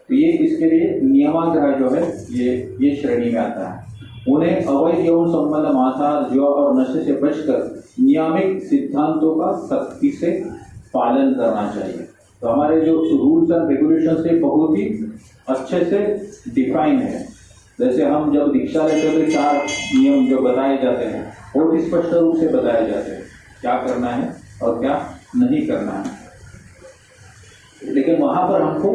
तो ये इसके लिए नियमाग्रह जो है ये श्रेणी में आता है। उन्हें अवैध यौन संबंध, मांसाहार, जुआ और नशे से बचकर नियामिक सिद्धांतों का सख्ती से पालन करना चाहिए। तो हमारे जो रूल्स एंड रेगुलेशन से बहुत ही अच्छे से डिफाइन है। जैसे हम जब दीक्षा लेते हैं तो 4 नियम जो बताए जाते हैं बहुत ही स्पष्ट रूप से बताए जाते हैं, क्या करना है और क्या नहीं करना है। लेकिन वहां पर हमको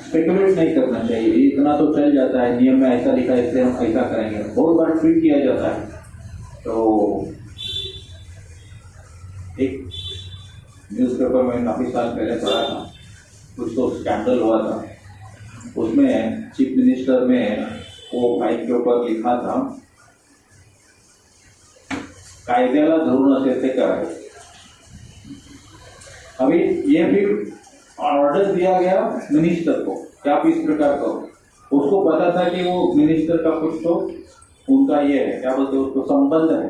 स्पेकुलेट नहीं करना चाहिए, इतना तो चल जाता है, नियम में ऐसा लिखा है इसलिए हम ऐसा करेंगे। बहुत बार ट्वीट किया जाता है। तो एक न्यूज़पेपर में काफ़ी साल पहले पढ़ा था, कुछ तो स्कैंडल हुआ था। उसमें चीफ मिनिस्टर में वो बाइक के ऊपर लिखा था, कायद्याला धरून असेल ते करावे। अभी ये भी ऑर्डर दिया गया मिनिस्टर को कि आप इस प्रकार करो। उसको पता था कि वो मिनिस्टर का कुछ तो उनका ये है, क्या बोलते हैं उसको, संबंध है।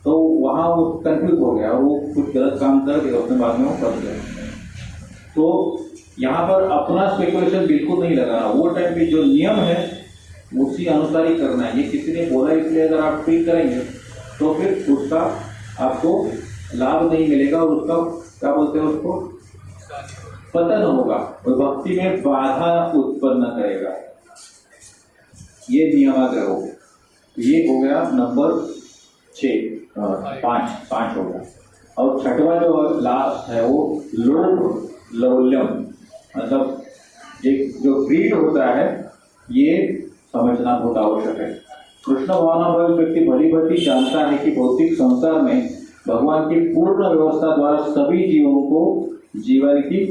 तो वहाँ वो कंफ्यूज हो गया और वो कुछ गलत काम कर दिया, उसने बाद में वो फंस गया। तो यहाँ पर अपना स्पेकुलेशन बिल्कुल नहीं लगाना। वो टाइम पे जो नियम है उसी अनुसार ही करना है। ये किसी ने बोला इसलिए अगर आप ठीक करेंगे तो फिर उसका आपको लाभ नहीं मिलेगा और उसका क्या बोलते हैं उसको, पतन होगा और भक्ति में बाधा उत्पन्न करेगा। ये नियमाग्रह हो गया। ये हो गया नंबर 5 हो गया। और छठवां जो लास्ट है वो लोभ लौल्यम, मतलब एक जो ग्रीड होता है ये समझना बहुत आवश्यक है। कृष्ण भावनामय व्यक्ति भली भांति जानता है कि भौतिक संसार में भगवान की पूर्ण व्यवस्था द्वारा सभी जीवों को जीवन की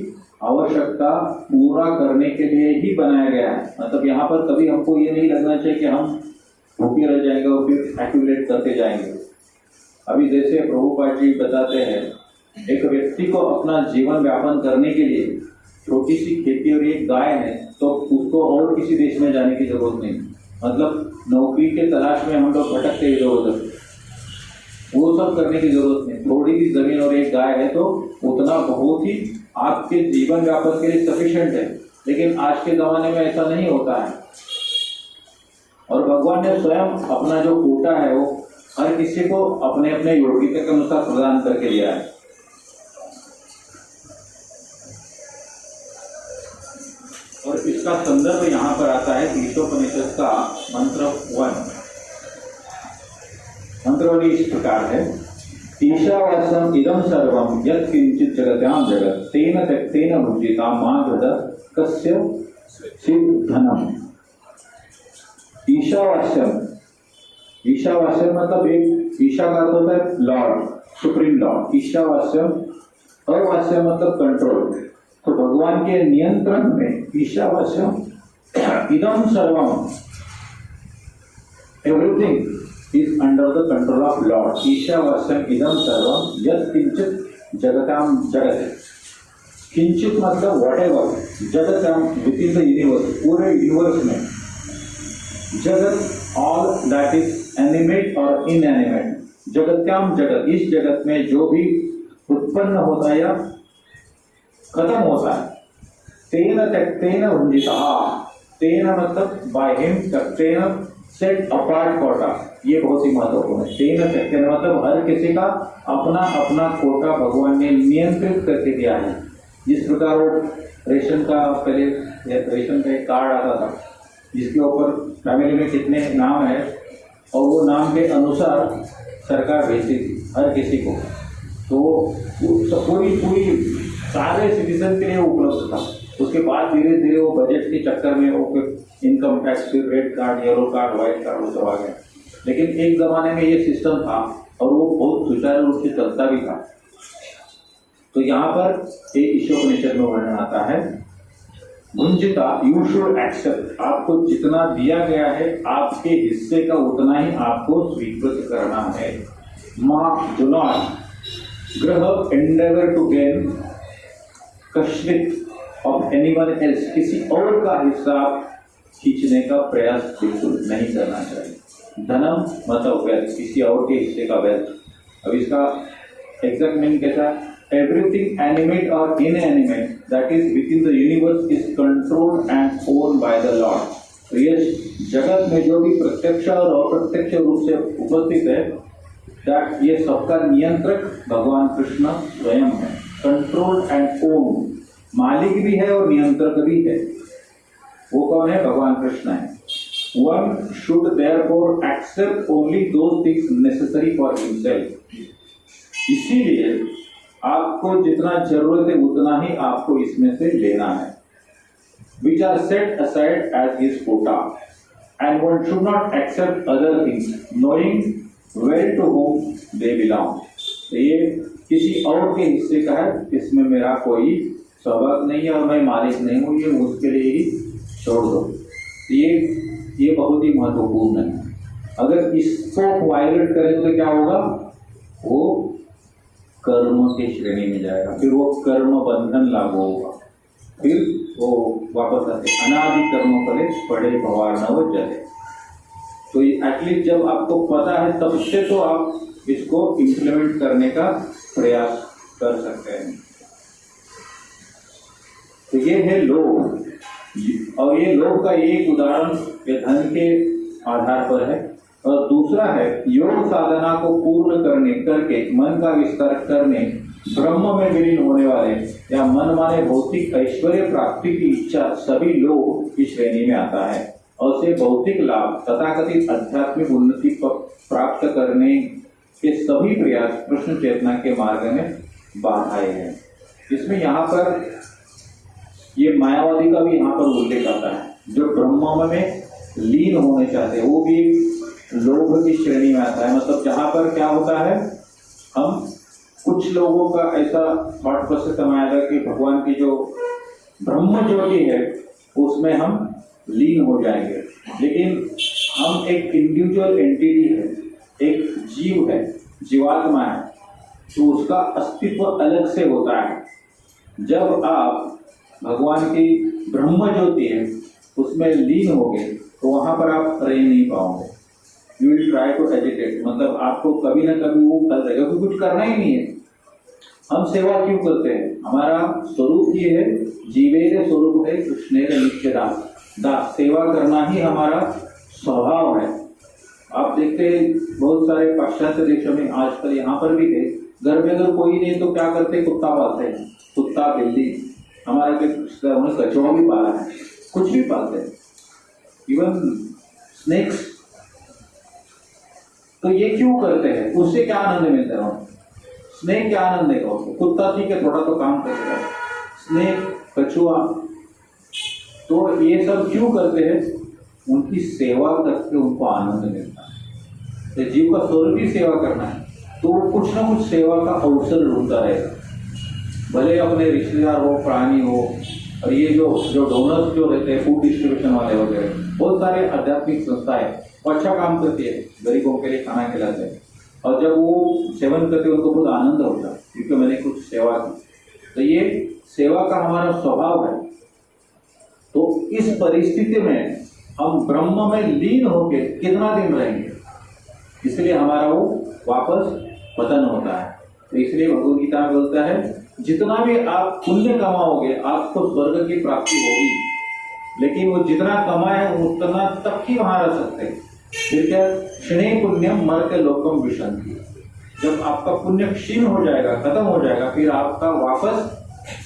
आवश्यकता पूरा करने के लिए ही बनाया गया है। मतलब यहाँ पर कभी हमको ये नहीं लगना चाहिए कि हम भूखे रह जाएंगे और फिर एक्यूमुलेट करते जाएंगे। अभी जैसे प्रभुपाद जी बताते हैं, एक व्यक्ति को अपना जीवन व्यापन करने के लिए छोटी सी खेती और एक गाय है तो उसको और किसी देश में जाने की जरूरत नहीं। मतलब नौकरी के तलाश में हम लोग भटकते इधर उधर, वो सब करने की जरूरत नहीं। थोड़ी सी जमीन और एक गाय है तो उतना बहुत ही आपके जीवन व्यापन के लिए सफिशिएंट है। लेकिन आज के जमाने में ऐसा नहीं होता है। और भगवान ने स्वयं अपना जो कोटा है वो हर किसी को अपने अपने योग्यता के अनुसार प्रदान करके दिया है। और इसका संदर्भ यहाँ पर आता है ईशोपनिषद का मंत्र 1। मंत्र इस प्रकार है, ईशावास्यम इदं सर्वं यत् किंचित् जगत्यां जगत् तेन त्यक्तेन भुजिता मा जगत् कस्य सिद्धनम्। ईशावास्यम, ईशावास्यम मतलब एक ईशा का अर्थ होता है लॉर्ड, सुप्रीम लॉर्ड। ईशावास्यम, अवास्यम मतलब कंट्रोल। तो भगवान के नियंत्रण में ईशावास्यम इदं सर्वम, everything is under the control of Lord. ईशावास्यम इदं सर्वम यत् किंचित् जगताम जगत। किंचित मतलब whatever, जगताम विद इन द यूनिवर्स, पूरे यूनिवर्स में जगत, all that is animate और inanimate। जगत्याम जगत, इस जगत में जो भी उत्पन्न होता है या खत्म होता है, तेन त्यक्तेन भुजितः, तेन मतलब बाय हिम, त्यक्तेन सेट अपार्ट कोटा, ये बहुत ही महत्वपूर्ण है। तेन त्यक्तेन मतलब हर किसी का अपना अपना कोटा भगवान ने नियंत्रित करके दिया है। जिस प्रकार वो रेशन का, पहले रेशन का एक कार्ड आता था जिसके ऊपर फैमिली में कितने नाम है और वो नाम के अनुसार सरकार भेजती थी हर किसी को, तो पूरी सारे सिटीजन के लिए उपलब्ध था। उसके बाद धीरे धीरे वो बजट के चक्कर में वो इनकम टैक्स, फिर red card, yellow card, white card, वो सब आ गया। लेकिन एक जमाने में ये सिस्टम था और वो बहुत सुचारू रूप से चलता भी था। तो यहाँ पर एक ईशोपनिषद में वर्णन आता है, भुंजिता, यू शुड एक्सेप्ट, आपको जितना दिया गया है आपके हिस्से का उतना ही आपको स्वीकृत करना है। माँ डू नॉट ग्रह एंडेवर टू गेन कश्मित ऑफ एनीवन एल्स, किसी और का हिस्सा खींचने का प्रयास बिल्कुल नहीं करना चाहिए। धनम मतलब वेल्थ, किसी और के हिस्से का वेल्थ। अब इसका एग्जैक्ट मीनिंग कैसा है, everything animate or inanimate that is within the universe is controlled and owned by the Lord। तो ये जगत में जो भी प्रत्यक्ष और अप्रत्यक्ष रूप से उपस्थित है, that ये सबका नियंत्रक भगवान कृष्ण स्वयं है। कंट्रोल्ड एंड ओन, मालिक भी है और नियंत्रक भी है। वो कौन है? भगवान कृष्ण है। One should therefore accept only those things necessary for himself। इसीलिए आपको जितना जरूरत है उतना ही आपको इसमें से लेना है। Which are set aside as his quota, and one should not accept other things, knowing well to whom they belong। तो ये किसी और के हिस्से का है, इसमें मेरा कोई सबक नहीं है और मैं मालिक नहीं हूँ, ये उसके लिए ही छोड़ दो। ये बहुत ही महत्वपूर्ण है। अगर इसको वायलेट करें तो क्या होगा? वो कर्म की श्रेणी में जाएगा, फिर वो कर्म बंधन लागू होगा, फिर वो वापस आते अनादि कर्म फले पड़े भवार्णव जले। तो एटलीस्ट जब आपको पता है तब से तो आप इसको इम्प्लीमेंट करने का प्रयास कर सकते हैं। तो ये है लोभ, और ये लोभ का एक उदाहरण ये धन के आधार पर है। और दूसरा है योग साधना को पूर्ण करके मन का विस्तार करने, ब्रह्म में विलीन होने वाले या मन माने भौतिक ऐश्वर्य प्राप्ति की इच्छा सभी लोग की श्रेणी में आता है। और से भौतिक लाभ तथाकथित आध्यात्मिक उन्नति प्राप्त करने के सभी प्रयास कृष्ण चेतना के मार्ग में बाधाएं हैं। इसमें यहाँ पर ये मायावादी का भी यहाँ पर उल्लेख आता है, जो ब्रह्म में लीन होने चाहते हैं, वो भी लोभ की श्रेणी में आता है। मतलब जहाँ पर क्या होता है, हम कुछ लोगों का ऐसा थॉट प्रोसेस समाया कि भगवान की जो ब्रह्म ज्योति है उसमें हम लीन हो जाएंगे, लेकिन हम एक इंडिविजुअल एंटिटी है, एक जीव है, जीवात्मा है, तो उसका अस्तित्व अलग से होता है। जब आप भगवान की ब्रह्म ज्योति है उसमें लीन होगे तो वहां पर आप रह नहीं पाओगे। You will try to agitate, मतलब आपको कभी ना कभी वो फल देगा, क्योंकि कुछ करना ही नहीं है। हम सेवा क्यों करते हैं? हमारा स्वरूप ये है, जीवेर स्वरूप है कृष्णेर नित्य दास। सेवा करना ही हमारा स्वभाव है। आप देखते हैं बहुत सारे पाश्चात्य देशों में आजकल, यहाँ पर भी थे, घर में अगर कोई नहीं तो क्या करते, कुत्ता पालते हैं, कुत्ता बिल्ली, हमारा कछुआ भी पाला है, कुछ भी पालते हैं, इवन स्नेक्स। तो ये क्यों करते हैं? उससे क्या आनंद मिलता है? स्नेक क्या आनंद देगा उसको? कुत्ता ठीक है थोड़ा तो काम करेगा, स्नेक, कछुआ, तो ये सब क्यों करते हैं? उनकी सेवा करके उनको आनंद मिलता है। तो जीव का स्वरूप ही सेवा करना है, तो वो कुछ ना कुछ सेवा का अवसर ढूंढता रहेगा, भले अपने रिश्तेदार हो, प्राणी हो। और ये जो डोनर्स जो रहते हैं, फूड डिस्ट्रीब्यूशन वाले हो गए, बहुत सारे आध्यात्मिक संस्थाएं वो अच्छा काम करती है, गरीबों के लिए खाना खिलाते हैं, और जब वो सेवन करते हैं उनको बहुत आनंद होता है क्योंकि मैंने कुछ सेवा की। तो ये सेवा का हमारा स्वभाव है। तो इस परिस्थिति में हम ब्रह्म में लीन होके कितना दिन रहेंगे? इसलिए हमारा वो वापस पतन होता है। तो इसलिए भगवद गीता में बोलता है, जितना भी आप पुण्य कमाओगे आपको स्वर्ग की प्राप्ति होगी, लेकिन वो जितना कमाए उतना तक ही वहां रह सकते हैं। फिर क्या? क्षणे पुण्यम मर्त्य लोकम विशंति। जब आपका पुण्य क्षीण हो जाएगा, खत्म हो जाएगा, फिर आपका वापस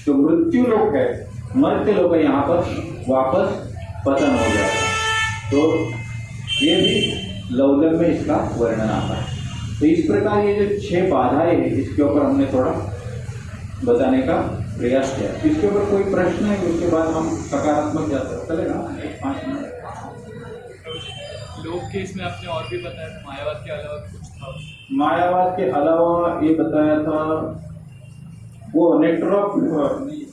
जो मृत्यु लोक है, मर्त्य लोक है, यहाँ पर वापस पतन हो जाएगा। तो ये भी लौकिक में इसका वर्णन आता है। तो इस प्रकार ये जो 6 बाधाएं हैं, इसके ऊपर हमने थोड़ा बताने का प्रयास किया। इसके ऊपर कोई प्रश्न है? उसके बाद हम सकारात्मक जाते चलेगा 5 मिनट। लोक केस में आपने और भी बताया था, मायावाद के अलावा कुछ था? मायावाद के अलावा ये बताया था, वो नेक्टर ऑफ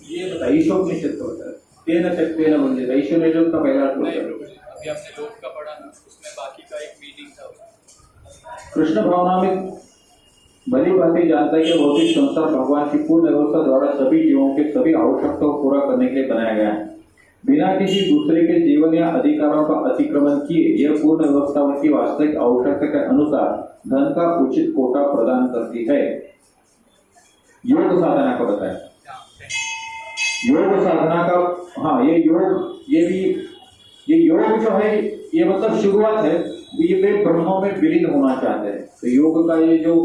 ये बताया, ईशोपनिषद का बताया, तेन शक्तेन वंदित, ईशोपनिषद का पहला नहीं प्रभु जी, अभी आपने लोक का पढ़ा ना, उसमें बाकी का एक मीनिंग था। कृष्ण भावना में भली भांति जानता है कि भौतिक संसार भगवान की पूर्ण व्यवस्था द्वारा सभी जीवों के सभी आवश्यकताओं को पूरा करने के लिए बनाया गया है। बिना किसी दूसरे के जीवन या अधिकारों का अतिक्रमण किए यह पूर्ण व्यवस्था उनकी वास्तविक आवश्यकता के अनुसार धन का उचित कोटा प्रदान करती है। योग साधना का बताया, योग साधना का, हाँ ये योग, ये योग जो है ये मतलब शुरुआत है, ये वे ब्रह्म में विलीन होना चाहते हैं। तो योग का ये जो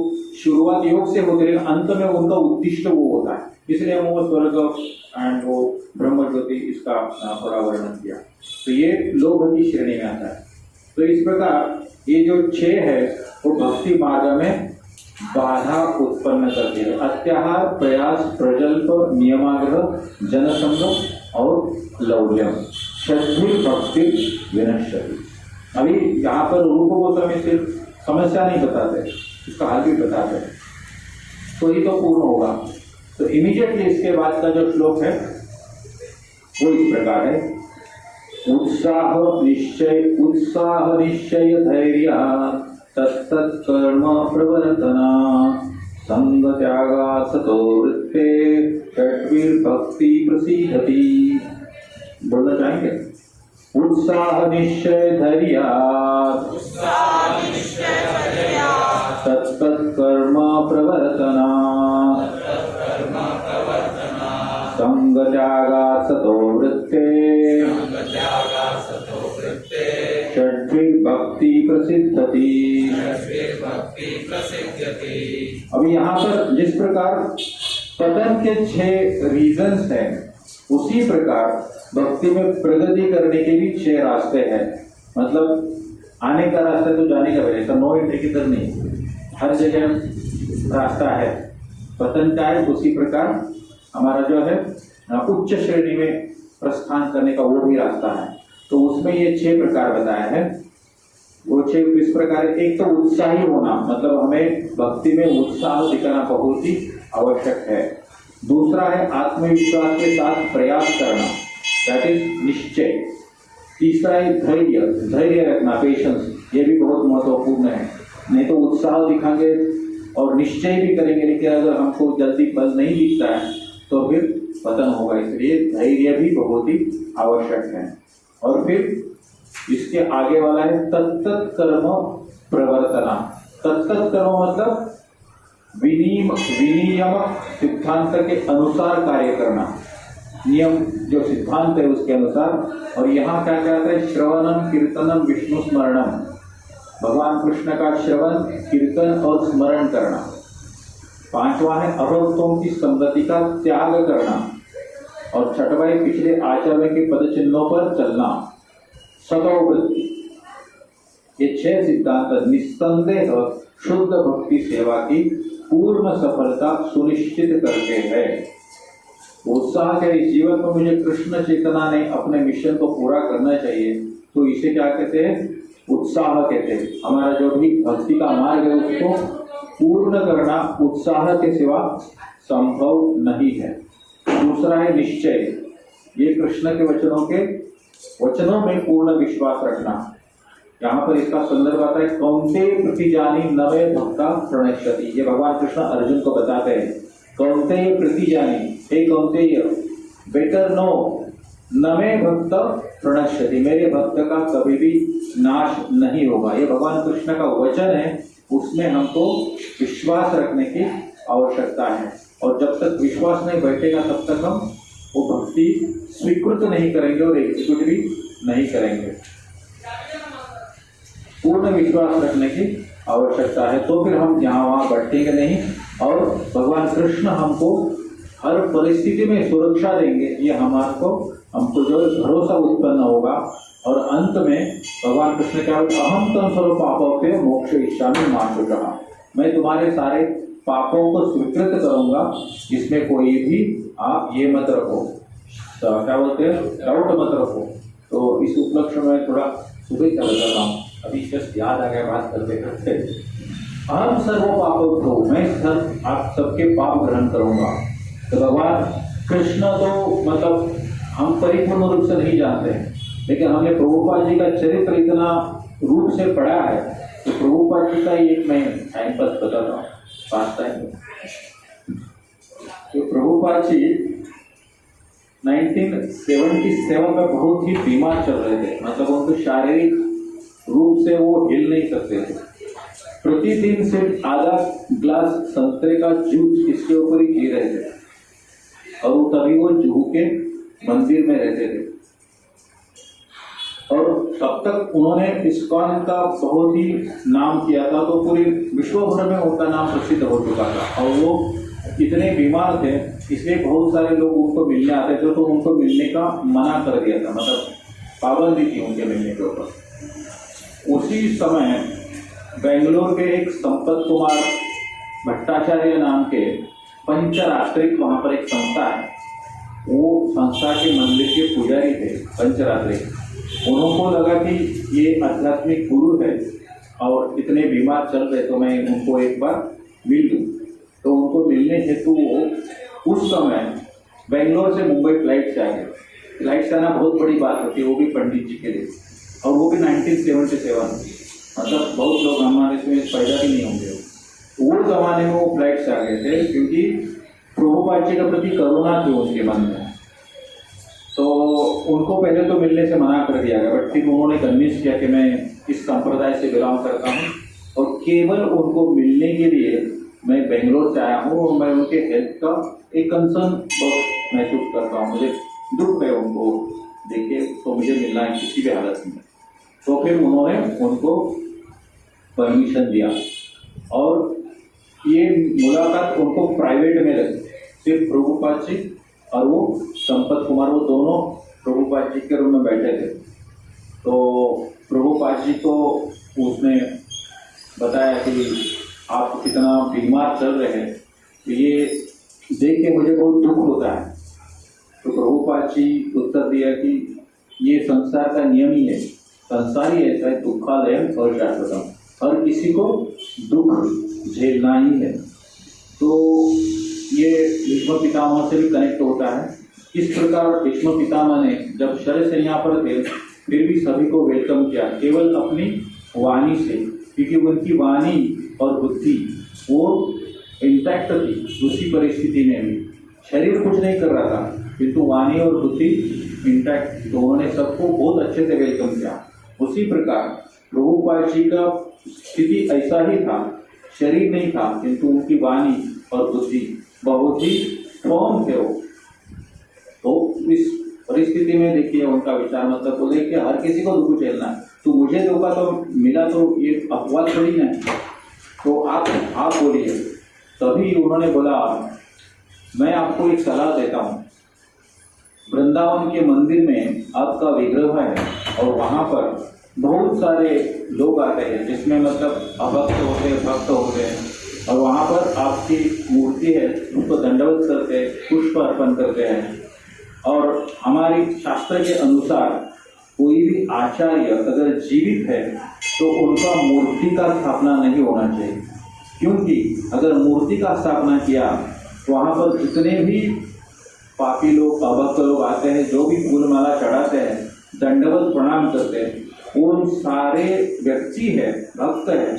शुरुआत योग से होती है, अंत में उनका उद्दिष्ट वो होता है, इसलिए वो स्वर्ग एंड वो ब्रह्म ज्योति इसका थोड़ा वर्णन किया। तो ये लोभ की श्रेणी में आता है। तो इस प्रकार ये जो 6 है वो भक्ति मार्ग में बाधा उत्पन्न करती है। अत्याहार, प्रयास, प्रजल्प, नियमाग्रह, जनसंग और लौल्यम, श्रद्धि भक्ति विनश्यति। अभी यहाँ पर रूप गोस्वामी सिर्फ समस्या नहीं बताते, इसका हल भी बताते हैं, तो ही तो पूर्ण होगा। तो इमीडिएटली इसके बाद का जो श्लोक है वो इस प्रकार है, उत्साह निश्चय धैर्य तत्तत्कर्म प्रवर्तना संग त्यागा सतो वृत्ते षड्विर्भक्ति प्रसीदति। बोलना चाहेंगे? उत्साह निश्चय धैर्य तत्तत्कर्म प्रवर्तना संग त्यागा सतो वृत्ते षड्विर्भक्ति प्रसिद्धति। अभी यहाँ पर जिस प्रकार पतन के 6 रीजन्स हैं, उसी प्रकार भक्ति में प्रगति करने के भी 6 रास्ते हैं। मतलब आने का रास्ता तो जाने का पहले, नो एंट्री की तरह नहीं, हर जगह रास्ता है। पतन का है, उसी प्रकार हमारा जो है उच्च श्रेणी में प्रस्थान करने का वो भी रास्ता है। तो उसमें ये 6 प्रकार बताया है। वो 6 किस प्रकार है? एक तो उत्साही होना, मतलब हमें भक्ति में उत्साह दिखाना बहुत ही आवश्यक है। दूसरा है आत्मविश्वास के साथ प्रयास करना, दैट इज निश्चय। तीसरा है धैर्य रखना, पेशेंस, ये भी बहुत महत्वपूर्ण है। नहीं तो उत्साह दिखाएंगे और निश्चय भी करेंगे, लेकिन अगर हमको जल्दी फल नहीं दिखता है तो फिर पतन होगा। इसलिए धैर्य भी बहुत ही आवश्यक है। और फिर इसके आगे वाला है तत्त कर्म प्रवर्तना। तत्त कर्म मतलब विनियम सिद्धांत के अनुसार कार्य करना, नियम जो सिद्धांत है उसके अनुसार। और यहाँ क्या कहते हैं? श्रवणम कीर्तनम विष्णु स्मरणम, भगवान कृष्ण का श्रवण, कीर्तन और स्मरण करना। 5वां है अभक्तों की संगति का त्याग करना। और 6वां है पिछले आचार्य के पद चिन्हों पर चलना। 7वां वृत्ति। ये 6 सिद्धांत निस्संदेह शुद्ध भक्ति सेवा की पूर्ण सफलता सुनिश्चित करते हैं। उत्साह के इस जीवन में मुझे कृष्ण चेतना ने अपने मिशन को पूरा करना चाहिए, तो इसे क्या कहते हैं? उत्साह कहते हैं। हमारा जो भी भक्ति का मार्ग है उसको पूर्ण करना उत्साह के सिवा संभव नहीं है। दूसरा है निश्चय। ये कृष्ण के वचनों में पूर्ण विश्वास रखना। यहाँ पर इसका संदर्भ आता है कौन्तेय प्रतिजानी नवे भक्ता प्रणश्यति। ये भगवान कृष्ण अर्जुन को बताते हैं कौन्तेय प्रतिजानी, हे कौन्तेय बेटर नो नवे भक्त प्रणश्यति, मेरे भक्त का कभी भी नाश नहीं होगा। ये भगवान कृष्ण का वचन है, उसमें हमको विश्वास रखने की आवश्यकता है। और जब तक विश्वास नहीं बैठेगा तब तक हम वो भक्ति स्वीकृत नहीं करेंगे और एग्जीक्यूट भी नहीं करेंगे। पूर्ण विश्वास रखने की आवश्यकता है, तो फिर हम यहाँ वहाँ भटकेंगे नहीं और भगवान कृष्ण हमको हर परिस्थिति में सुरक्षा देंगे। ये हमको जो भरोसा उत्पन्न होगा और अंत में भगवान कृष्ण क्या बोलते, अहम तम सर्व पापों पे मोक्ष इच्छामि मा शुचः, मैं तुम्हारे सारे पापों को स्वीकृत करूंगा, इसमें कोई भी आप ये मत रखो, क्या बोलते हैं, डाउट मत रखो। तो इस उपलक्ष्य में थोड़ा सुबह चल रहा हूँ, अभी जस्ट याद आ गया बात करते करते। अहम सर्व पापों को, मैं आप सबके पाप ग्रहण करूंगा। तो भगवान कृष्ण तो मतलब हम परिपूर्ण रूप से नहीं जानते हैं, लेकिन हमने प्रभुपाद जी का चरित्र इतना रूप से पढ़ा है, तो प्रभुपाद जी का एक मैं टाइम पास बताता हूँ, पास टाइम। तो प्रभुपाद जी 1977 में बहुत ही बीमार चल रहे थे, मतलब उनको शारीरिक रूप से वो हिल नहीं सकते थे। प्रतिदिन सिर्फ आधा ग्लास संतरे का जूस इसके ऊपर ही पी रहे थे, और तभी वो जुहू के मंदिर में रहते थे। और तब तक उन्होंने इस्कॉन का बहुत ही नाम किया था, तो पूरे विश्व भर में उनका नाम प्रसिद्ध हो चुका था। और वो इतने बीमार थे, इसलिए बहुत सारे लोग उनको मिलने आते थे, तो उनको मिलने का मना कर दिया था, मतलब पाबंदी थी उनके मिलने के ऊपर। उसी समय बेंगलोर के एक संपत कुमार भट्टाचार्य नाम के पंचरात्रिक, वहाँ पर एक संस्था है, वो संस्था के मंदिर के पुजारी थे पंचरात्रिक। उनको लगा कि ये आध्यात्मिक गुरु है और इतने बीमार चल रहे, तो मैं उनको एक बार मिल लूँ। तो उनको मिलने हेतु वो उस समय बेंगलोर से मुंबई फ्लाइट से आ गए। फ्लाइट से आना बहुत बड़ी बात होती है, वो भी पंडित जी के लिए, और वो भी 1977, मतलब बहुत लोग हमारे इसमें पैदा भी नहीं होंगे। वो जमाने में वो फ्लाइट से आ गए थे, क्योंकि प्रभुपाद जी के प्रति करुणा थी उनके मन में। तो उनको पहले तो मिलने से मना कर दिया गया, बट फिर उन्होंने कन्विंस किया कि मैं इस संप्रदाय से बिलोंग करता हूँ और केवल उनको मिलने के लिए मैं बेंगलोर से आया हूँ, और मैं उनके हेल्थ का एक कंसर्न बहुत महसूस करता हूँ, मुझे दुख है उनको देखे, तो मुझे मिलना है किसी भी हालत में। तो फिर उन्होंने उनको परमिशन दिया, और ये मुलाकात उनको प्राइवेट में रही, सिर्फ प्रभुपाद जी और वो संपत कुमार, वो दोनों प्रभुपाद जी के रूम में बैठे थे। तो प्रभुपाद जी को उसने बताया कि आप कितना बीमार चल रहे हैं, तो ये देख के मुझे बहुत दुख होता है। तो प्रभुपाद जी उत्तर दिया कि ये संसार का नियम ही है, संसार ही ऐसा है, दुखालयम और शाश्वतम, हर किसी को दुख झेलना ही है। तो ये भीष्म पितामह से भी कनेक्ट होता है। इस प्रकार भीष्म पितामह ने जब शरय से यहाँ पर थे, फिर भी सभी को वेलकम किया, केवल अपनी वाणी से, क्योंकि उनकी वाणी और बुद्धि वो इंटैक्ट थी उसी परिस्थिति में भी। शरीर कुछ नहीं कर रहा था, किंतु वाणी और बुद्धि इंटैक्ट थी, तो उन्होंने सबको बहुत अच्छे से वेलकम किया। उसी प्रकार प्रभुपाद जी का स्थिति ऐसा ही था, शरीर नहीं था, किंतु उनकी वाणी और बुद्धि बहुत ही फर्म थे वो। तो इस परिस्थिति में देखिए उनका विचार मतलब बोले कि हर किसी को दुख झेलना है, तो मुझे धोखा तो मिला तो ये अपवाद थोड़ी ना है, तो आप बोलिए। तभी उन्होंने बोला मैं आपको एक सलाह देता हूँ, वृंदावन के मंदिर में आपका विग्रह है और वहाँ पर बहुत सारे लोग आते हैं जिसमें मतलब अभक्त होते हैं, भक्त होते हैं, और वहाँ पर आपकी मूर्ति है उसको दंडवत करते हैं, पुष्प अर्पण करते हैं। और हमारी शास्त्र के अनुसार कोई भी आचार्य अगर जीवित है तो उनका मूर्ति का स्थापना नहीं होना चाहिए, क्योंकि अगर मूर्ति का स्थापना किया तो वहाँ पर जितने भी पापी लोग, अभक्त लोग आते हैं, जो भी फूल माला चढ़ाते हैं, दंडवत प्रणाम करते हैं, उन सारे व्यक्ति है, भक्त है,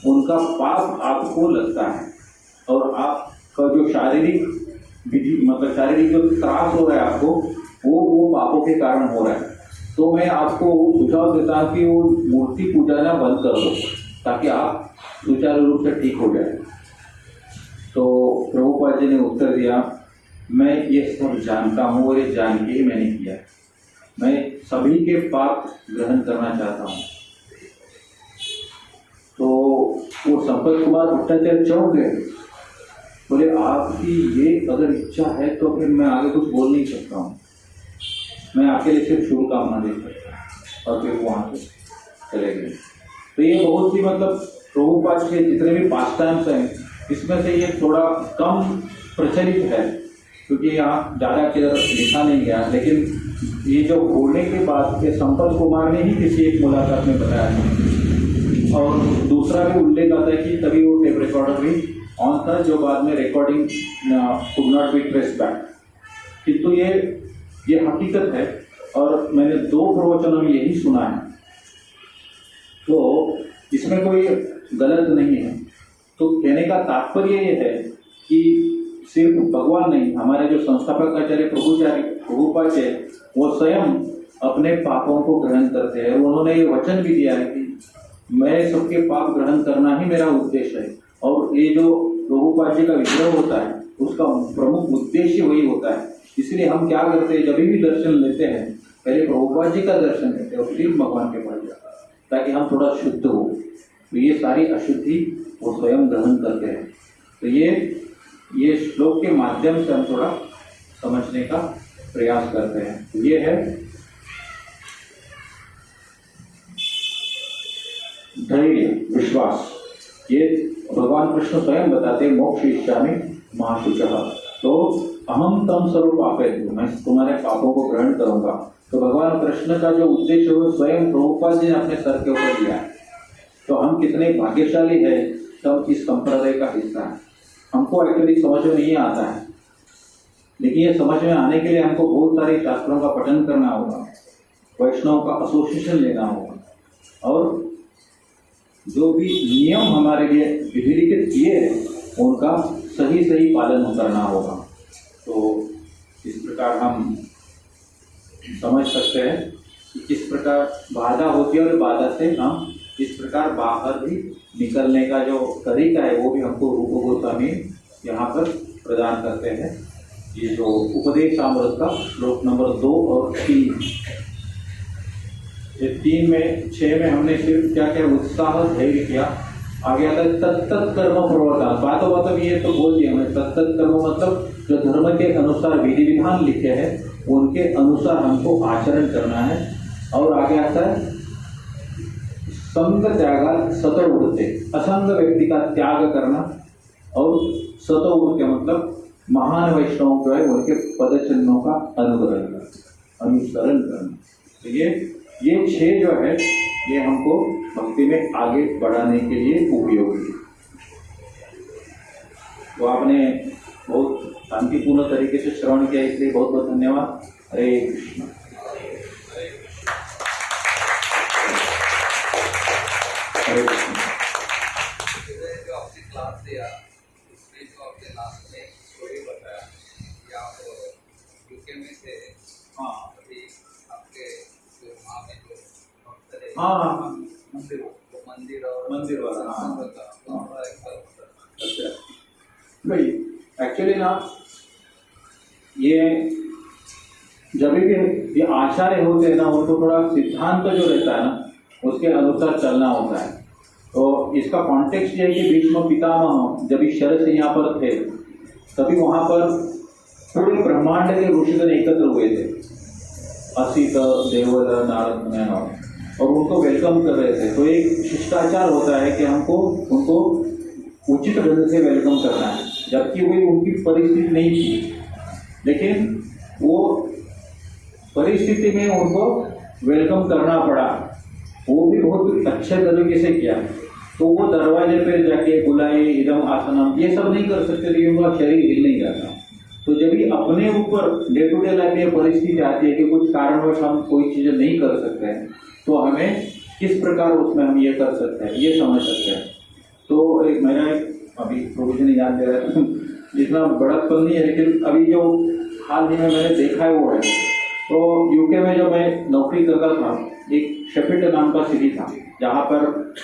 उनका पाप आपको लगता है और आपका जो शारीरिक विधि मतलब शारीरिक जो त्रास हो रहा है आपको, वो पापों के कारण हो रहा है। तो मैं आपको सुझाव देता हूँ कि वो मूर्ति पूजाना बंद कर दो ताकि आप सुचारू रूप से ठीक हो जाए। तो प्रभुपाद जी ने उत्तर दिया, मैं ये सब जानता हूँ और ये जान के ही मैंने किया है, मैं सभी के पाप ग्रहण करना चाहता हूँ। तो वो संपत कुमार भट्टाचार्य चौंक गए, बोले आपकी ये अगर इच्छा है तो फिर मैं आगे कुछ बोल नहीं सकता हूँ, मैं आपके लिए सिर्फ शुभकामना दे सकता हूँ। और फिर वहाँ से चले गए। तो ये बहुत ही मतलब प्रभुपाद के जितने भी पास टाइम्स हैं इसमें से ये थोड़ा कम प्रचलित है, क्योंकि यहाँ ज़्यादा किधर लिखा नहीं गया, लेकिन ये जो बोलने के बाद ये संपत कुमार ने ही किसी एक मुलाकात में बताया था। और दूसरा भी उल्लेख आता है कि तभी वो टेप रिकॉर्डर भी ऑन था, जो बाद में recording could not be trace back. किंतु ये हकीकत है और मैंने 2 प्रवचनों में यही सुना है, तो इसमें कोई गलत नहीं है। तो कहने का तात्पर्य ये है कि सिर्फ भगवान नहीं, हमारे जो संस्थापक आचार्य प्रभुपाद है वो स्वयं अपने पापों को ग्रहण करते हैं। उन्होंने ये वचन भी दिया है कि मैं सबके पाप ग्रहण करना ही मेरा उद्देश्य है, और ये जो प्रभुपाद जी का विग्रह होता है उसका प्रमुख उद्देश्य वही होता है। इसलिए हम क्या करते हैं, जब भी दर्शन लेते हैं पहले प्रभुपाद जी का दर्शन लेते हैं और फिर भगवान के पास जाते हैं, ताकि हम थोड़ा शुद्ध हो। तो ये सारी अशुद्धि वो स्वयं ग्रहण करते हैं। तो ये श्लोक के माध्यम से हम थोड़ा समझने का प्रयास करते हैं। ये है धैर्य, विश्वास। ये भगवान कृष्ण स्वयं बताते हैं, मोक्ष इच्छामि महाशुचः, तो अहम तम सर्व पापे, मैं तुम्हारे पापों को ग्रहण करूंगा। तो भगवान कृष्ण का जो उद्देश्य है स्वयं प्रभुपाद जी ने अपने सर के ऊपर लिया है। तो हम कितने भाग्यशाली है तब इस संप्रदाय का हिस्सा है। हमको एक्चुअली समझ में नहीं आता है, लेकिन ये समझ में आने के लिए हमको बहुत सारे शास्त्रों का पठन करना होगा, वैष्णव का एसोसिएशन लेना होगा, और जो भी नियम हमारे लिए विधिलिखित किए हैं उनका सही पालन करना होगा। तो इस प्रकार हम समझ सकते हैं कि किस प्रकार बाधा होती है और बाधा से हम इस प्रकार बाहर भी निकलने का जो तरीका है वो भी हमको रूप गोस्वामी यहाँ पर प्रदान करते हैं। ये जो उपदेशामृत का श्लोक नंबर 2 और 3, ये 3 में 6 में हमने सिर्फ क्या क्या उत्साह धैर्य किया। आगे आता है तत्त कर्म प्रवर्तन। बातों ये तो बोल दिया हमने, तत्त कर्म मतलब जो धर्म के अनुसार विधि विधान लिखे हैं उनके अनुसार हमको आचरण करना है। और आगे आता है संग त्यागा सत उड़ते, असंग व्यक्ति का त्याग करना, और सत उड़ते मतलब महान वैष्णव जो है उनके पद चिन्हों का अनुसरण करना। तो ये 6 जो है ये हमको भक्ति में आगे बढ़ाने के लिए उपयोगी है। तो आपने बहुत शांतिपूर्ण तरीके से श्रवण किया, इसलिए बहुत बहुत धन्यवाद। हरे कृष्ण। हरे कृष्ण। जो आपने क्लास दिया उसमें जो आपने लास्ट में स्टोरी बताया कि आप यूके में से, हाँ अभी आपके जो वहाँ में जो भक्त है, हाँ मंदिर और मंदिर वाला, हाँ। सत्संग का थोड़ा एक बार बताना। अच्छा भाई, एक्चुअली ना ये जब भी ये आचार्य होते हैं ना, उनको थोड़ा सिद्धांत जो रहता है ना उसके अनुसार चलना होता है। तो इसका कॉन्टेक्स्ट ये है कि भीष्म पितामह जब शरद से यहाँ पर थे तभी वहाँ पर पूरे ब्रह्मांड के ऋषिगण एकत्र हुए थे, असित, देवल, नारद मुनि, और उनको वेलकम कर रहे थे। तो एक शिष्टाचार होता है कि हमको उनको उचित ढंग से वेलकम करना है, जबकि वो उनकी परिस्थिति नहीं थी, लेकिन वो परिस्थिति में उनको वेलकम करना पड़ा। वो भी बहुत अच्छे तरीके से किया। तो वो दरवाजे पे जाके बुलाए, इदम आसनम, ये सब नहीं कर सकते थे, उनका शरीर हिल नहीं जाता। तो जब भी अपने ऊपर डे टू डे लाइफ में परिस्थिति आती है कि कुछ कारणवश हम कोई चीज़ें नहीं कर सकते हैं, तो हमें किस प्रकार उसमें हम ये कर सकते हैं, ये समझ सकते हैं। तो एक मेरा अभी प्रोविजन याद दे रहा है, जितना बड़प्पन नहीं है, लेकिन अभी जो हाल ही में मैंने देखा है वो है। तो यूके में जो मैं नौकरी करता था, एक शेफील्ड नाम का सिटी था, जहाँ पर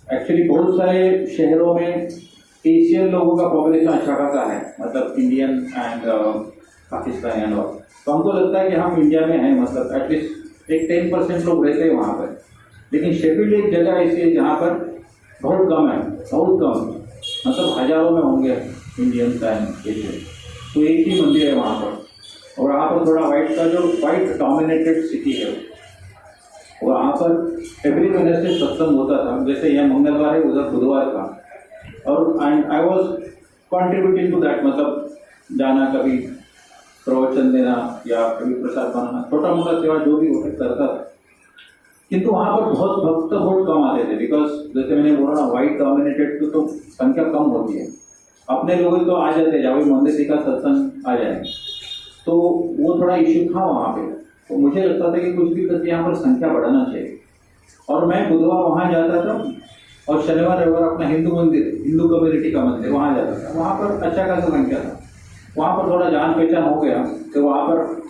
एक्चुअली बहुत सारे शहरों में एशियन लोगों का पॉपुलेशन अच्छा खासा है, मतलब Indian and Pakistan and all. तो हमको लगता है कि हम इंडिया में हैं, मतलब एटलीस्ट एक 10% लोग रहते हैं वहाँ पर। लेकिन शेफील्ड एक जगह ऐसी है जहाँ पर बहुत कम है, बहुत कम, मतलब हजारों में होंगे इंडियंस एंड एशियन। तो एक ही मंदिर है वहाँ पर, और वहाँ पर थोड़ा वाइट डोमिनेटेड सिटी है। और वहाँ पर एवरी वेडनेसडे सत्संग होता था, जैसे यहाँ मंगलवार है उधर बुधवार था। और I was contributing to that, मतलब जाना, कभी प्रवचन देना या कभी प्रसाद बनाना, छोटा मोटा सेवा जो भी होता करता था। किंतु वहाँ पर बहुत भक्त बहुत कम आते थे, बिकॉज जैसे मैंने बोला ना, वाइट डोमिनेटेड तो संख्या कम होती है। अपने लोग तो आ जाते, जब भी मंदिर का सत्संग आ जाए, तो वो थोड़ा इश्यू था वहाँ पे। तो मुझे लगता था कि कुछ भी करके यहाँ पर संख्या बढ़ाना चाहिए। और मैं बुधवार वहाँ जाता था, और शनिवार रविवार अपना हिंदू मंदिर, हिंदू कम्युनिटी का मंदिर, वहाँ जाता था। वहाँ पर अच्छा खासा संख्या था। वहाँ पर थोड़ा जान पहचान हो गया, तो वहाँ पर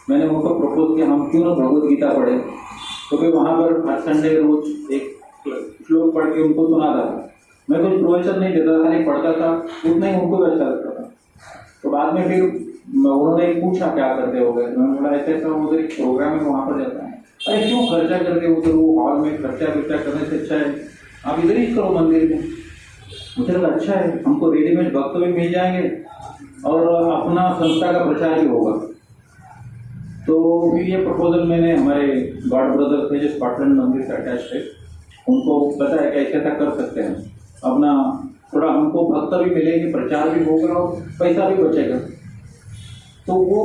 मैंने उनको प्रपोज किया हम क्यों ना भगवद गीता पढ़े। तो फिर वहाँ पर हर संडे रोज एक श्लोक पढ़ के उनको सुनाता था। मैं कुछ प्रवचन नहीं देता था, खाली पढ़ता था, उतना ही उनको भी अच्छा लगता था। तो बाद में फिर उन्होंने पूछा क्या करते हो गए, तो मैंने बोला ऐसा ऐसा उधर एक प्रोग्राम है वहाँ पर जाता है। अरे क्यों खर्चा करके उधर वो हॉल में खर्चा करने से अच्छा है आप इधर ही करो मंदिर में। मुझे लगा अच्छा है, हमको रेडीमेड भक्त भी मिल जाएंगे और अपना संस्था का प्रचार भी होगा। तो फिर ये प्रपोजल मैंने हमारे गॉड ब्रदर थे जो स्कॉटलैंड मंदिर से अटैच थे, उनको बताया कि ऐसा कर सकते हैं, अपना थोड़ा हमको भक्त भी मिलेंगे, प्रचार भी होगा और पैसा भी बचेगा। तो वो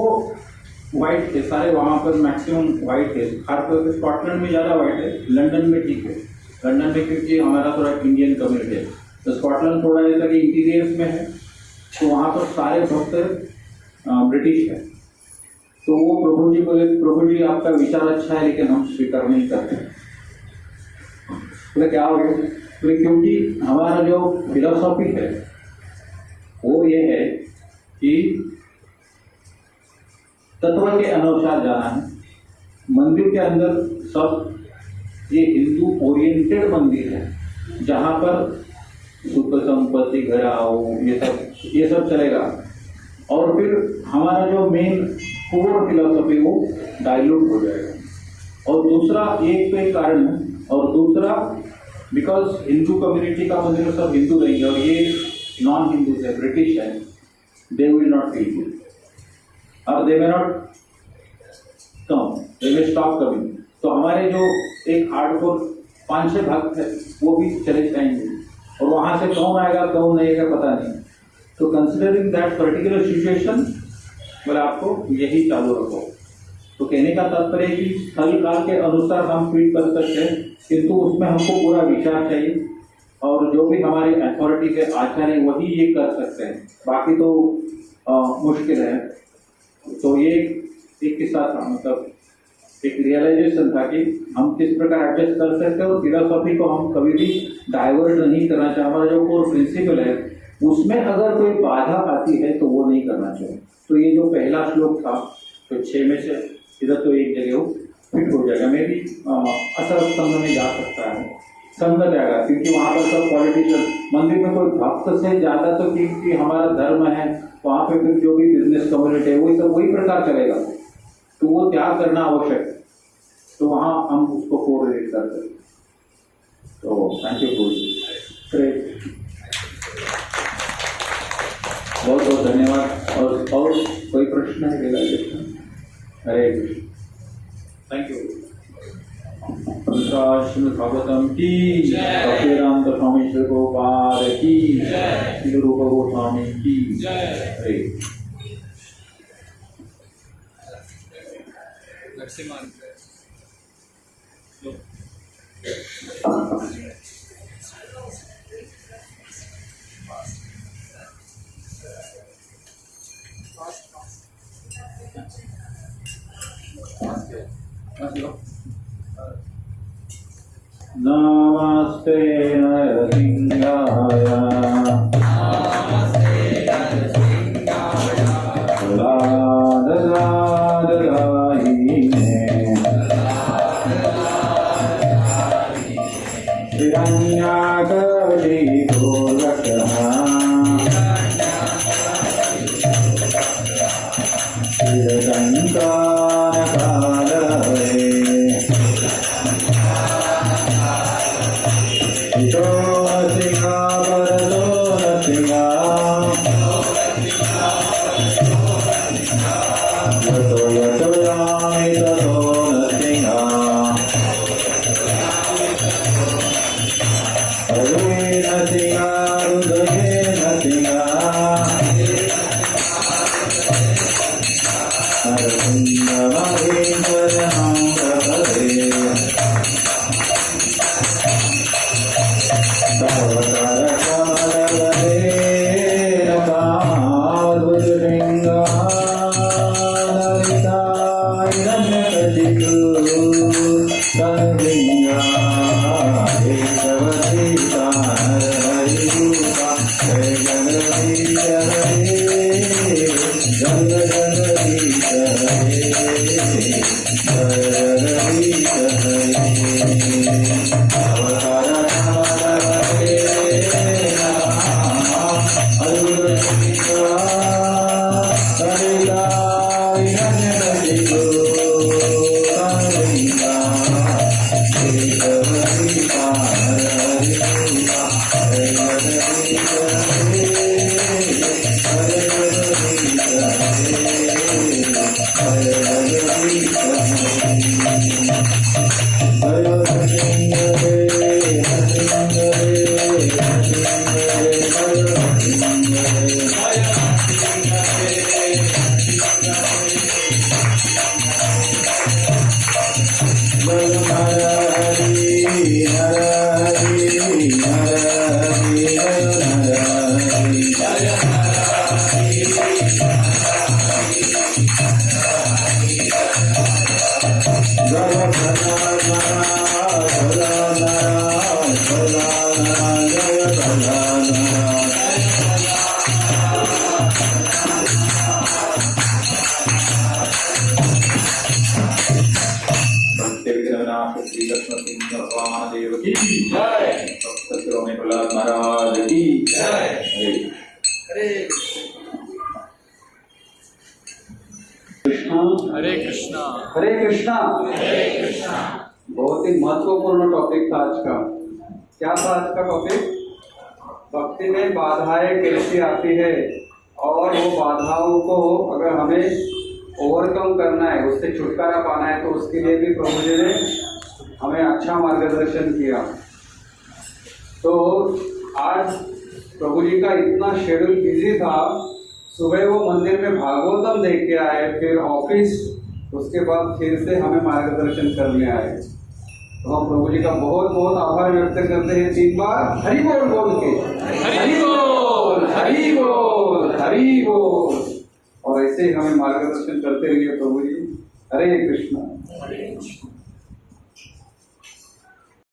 वाइट थे सारे, वहाँ पर मैक्सिमम वाइट थे, खासकर स्कॉटलैंड में ज़्यादा वाइट है, लंदन में ठीक है। लंदन में क्योंकि हमारा थोड़ा इंडियन कम्युनिटी है, तो स्कॉटलैंड थोड़ा जैसा कि इंटीरियर्स में है, तो वहाँ पर सारे भक्त ब्रिटिश है। तो वो प्रभु जी बोले, प्रभु जी आपका विचार अच्छा है लेकिन हम स्वीकार नहीं करते। बोले क्या हो गया? बोले क्योंकि हमारा जो फिलोसॉफी है वो ये है कि तत्व के अनुसार जाना है। मंदिर के अंदर सब ये हिंदू ओरिएंटेड मंदिर है, जहाँ पर सुख संपत्ति घर आओ ये सब चलेगा। और फिर हमारा जो मेन कोर फिलोसॉफी वो डाइल्यूट हो जाएगा। और दूसरा एक तो एक कारण है, और दूसरा बिकॉज हिंदू कम्युनिटी का मंदिर सब हिंदू रहेंगे और ये नॉन हिंदू है, ब्रिटिश है, they will not feel good और they may not come, they may stop coming. तो हमारे जो एक हार्डकोर 5-6 भक्त है वो भी चले जाएंगे, और वहाँ से कौन आएगा कौन नहीं आएगा पता नहीं। तो कंसिडरिंग दैट पर्टिकुलर सिचुएशन, बोले आपको यही चालू रखो। तो कहने का तात्पर्य है कि स्थल काल के अनुसार हम ट्वीट कर सकते हैं, किंतु उसमें हमको पूरा विचार चाहिए, और जो भी हमारे अथॉरिटी के आचार्य वही ये कर सकते हैं, बाकी तो मुश्किल है। तो ये एक किस्सा था, मतलब एक रियलाइजेशन था कि हम किस प्रकार एडजस्ट कर सकते हैं, और फिलोसॉफी को हम कभी भी डाइवर्ट नहीं करना चाहिए। हमारा जो कोर प्रिंसिपल है उसमें अगर कोई बाधा आती है तो वो नहीं करना चाहिए। तो ये जो पहला श्लोक था, तो 6 में से इधर तो एक जगह वो फिट हो जाएगा, मैं भी असर संघ में जा सकता है, संगत जाएगा, क्योंकि वहाँ पर सब पॉलिटिशियन, मंदिर में कोई भक्त से ज़्यादा तो क्योंकि हमारा धर्म है, वहाँ पे फिर जो भी बिजनेस कम्युनिटी है वही सब वही प्रकार चलेगा। तो वो त्याग करना आवश्यक है, तो वहाँ हम उसको कोरिलेट करते हैं। तो थैंक यू गुरु जी, बहुत बहुत धन्यवाद। और कोई प्रश्न है realisation? Hare Krishna, thank you. Srimad Bhagavatam की जय, भक्तिवेदांत स्वामी श्री गोपाल की जय, श्री रूप गोस्वामी की जय। हरे नरसिम्हा नमस्ते नरसिंहाय हरे कृष्णा। हरे कृष्णा। बहुत ही महत्वपूर्ण टॉपिक था आज का। क्या था आज का टॉपिक? भक्ति में बाधाएं कैसी आती है और वो बाधाओं को अगर हमें ओवरकम करना है, उससे छुटकारा पाना है, तो उसके लिए भी प्रभु जी ने हमें अच्छा मार्गदर्शन किया। तो आज प्रभु जी का इतना शेड्यूल बिजी था, सुबह वो मंदिर में भागवतम देख के आए, फिर ऑफिस, उसके बाद फिर से हमें मार्गदर्शन करने आए। तो हम प्रभु जी का बहुत बहुत आभार व्यक्त करते हैं 3 बार हरि बोल बोल के, हरि बोल हरि बोल हरि बोल। और ऐसे ही हमें मार्गदर्शन करते रहिए प्रभु जी। हरे कृष्णा।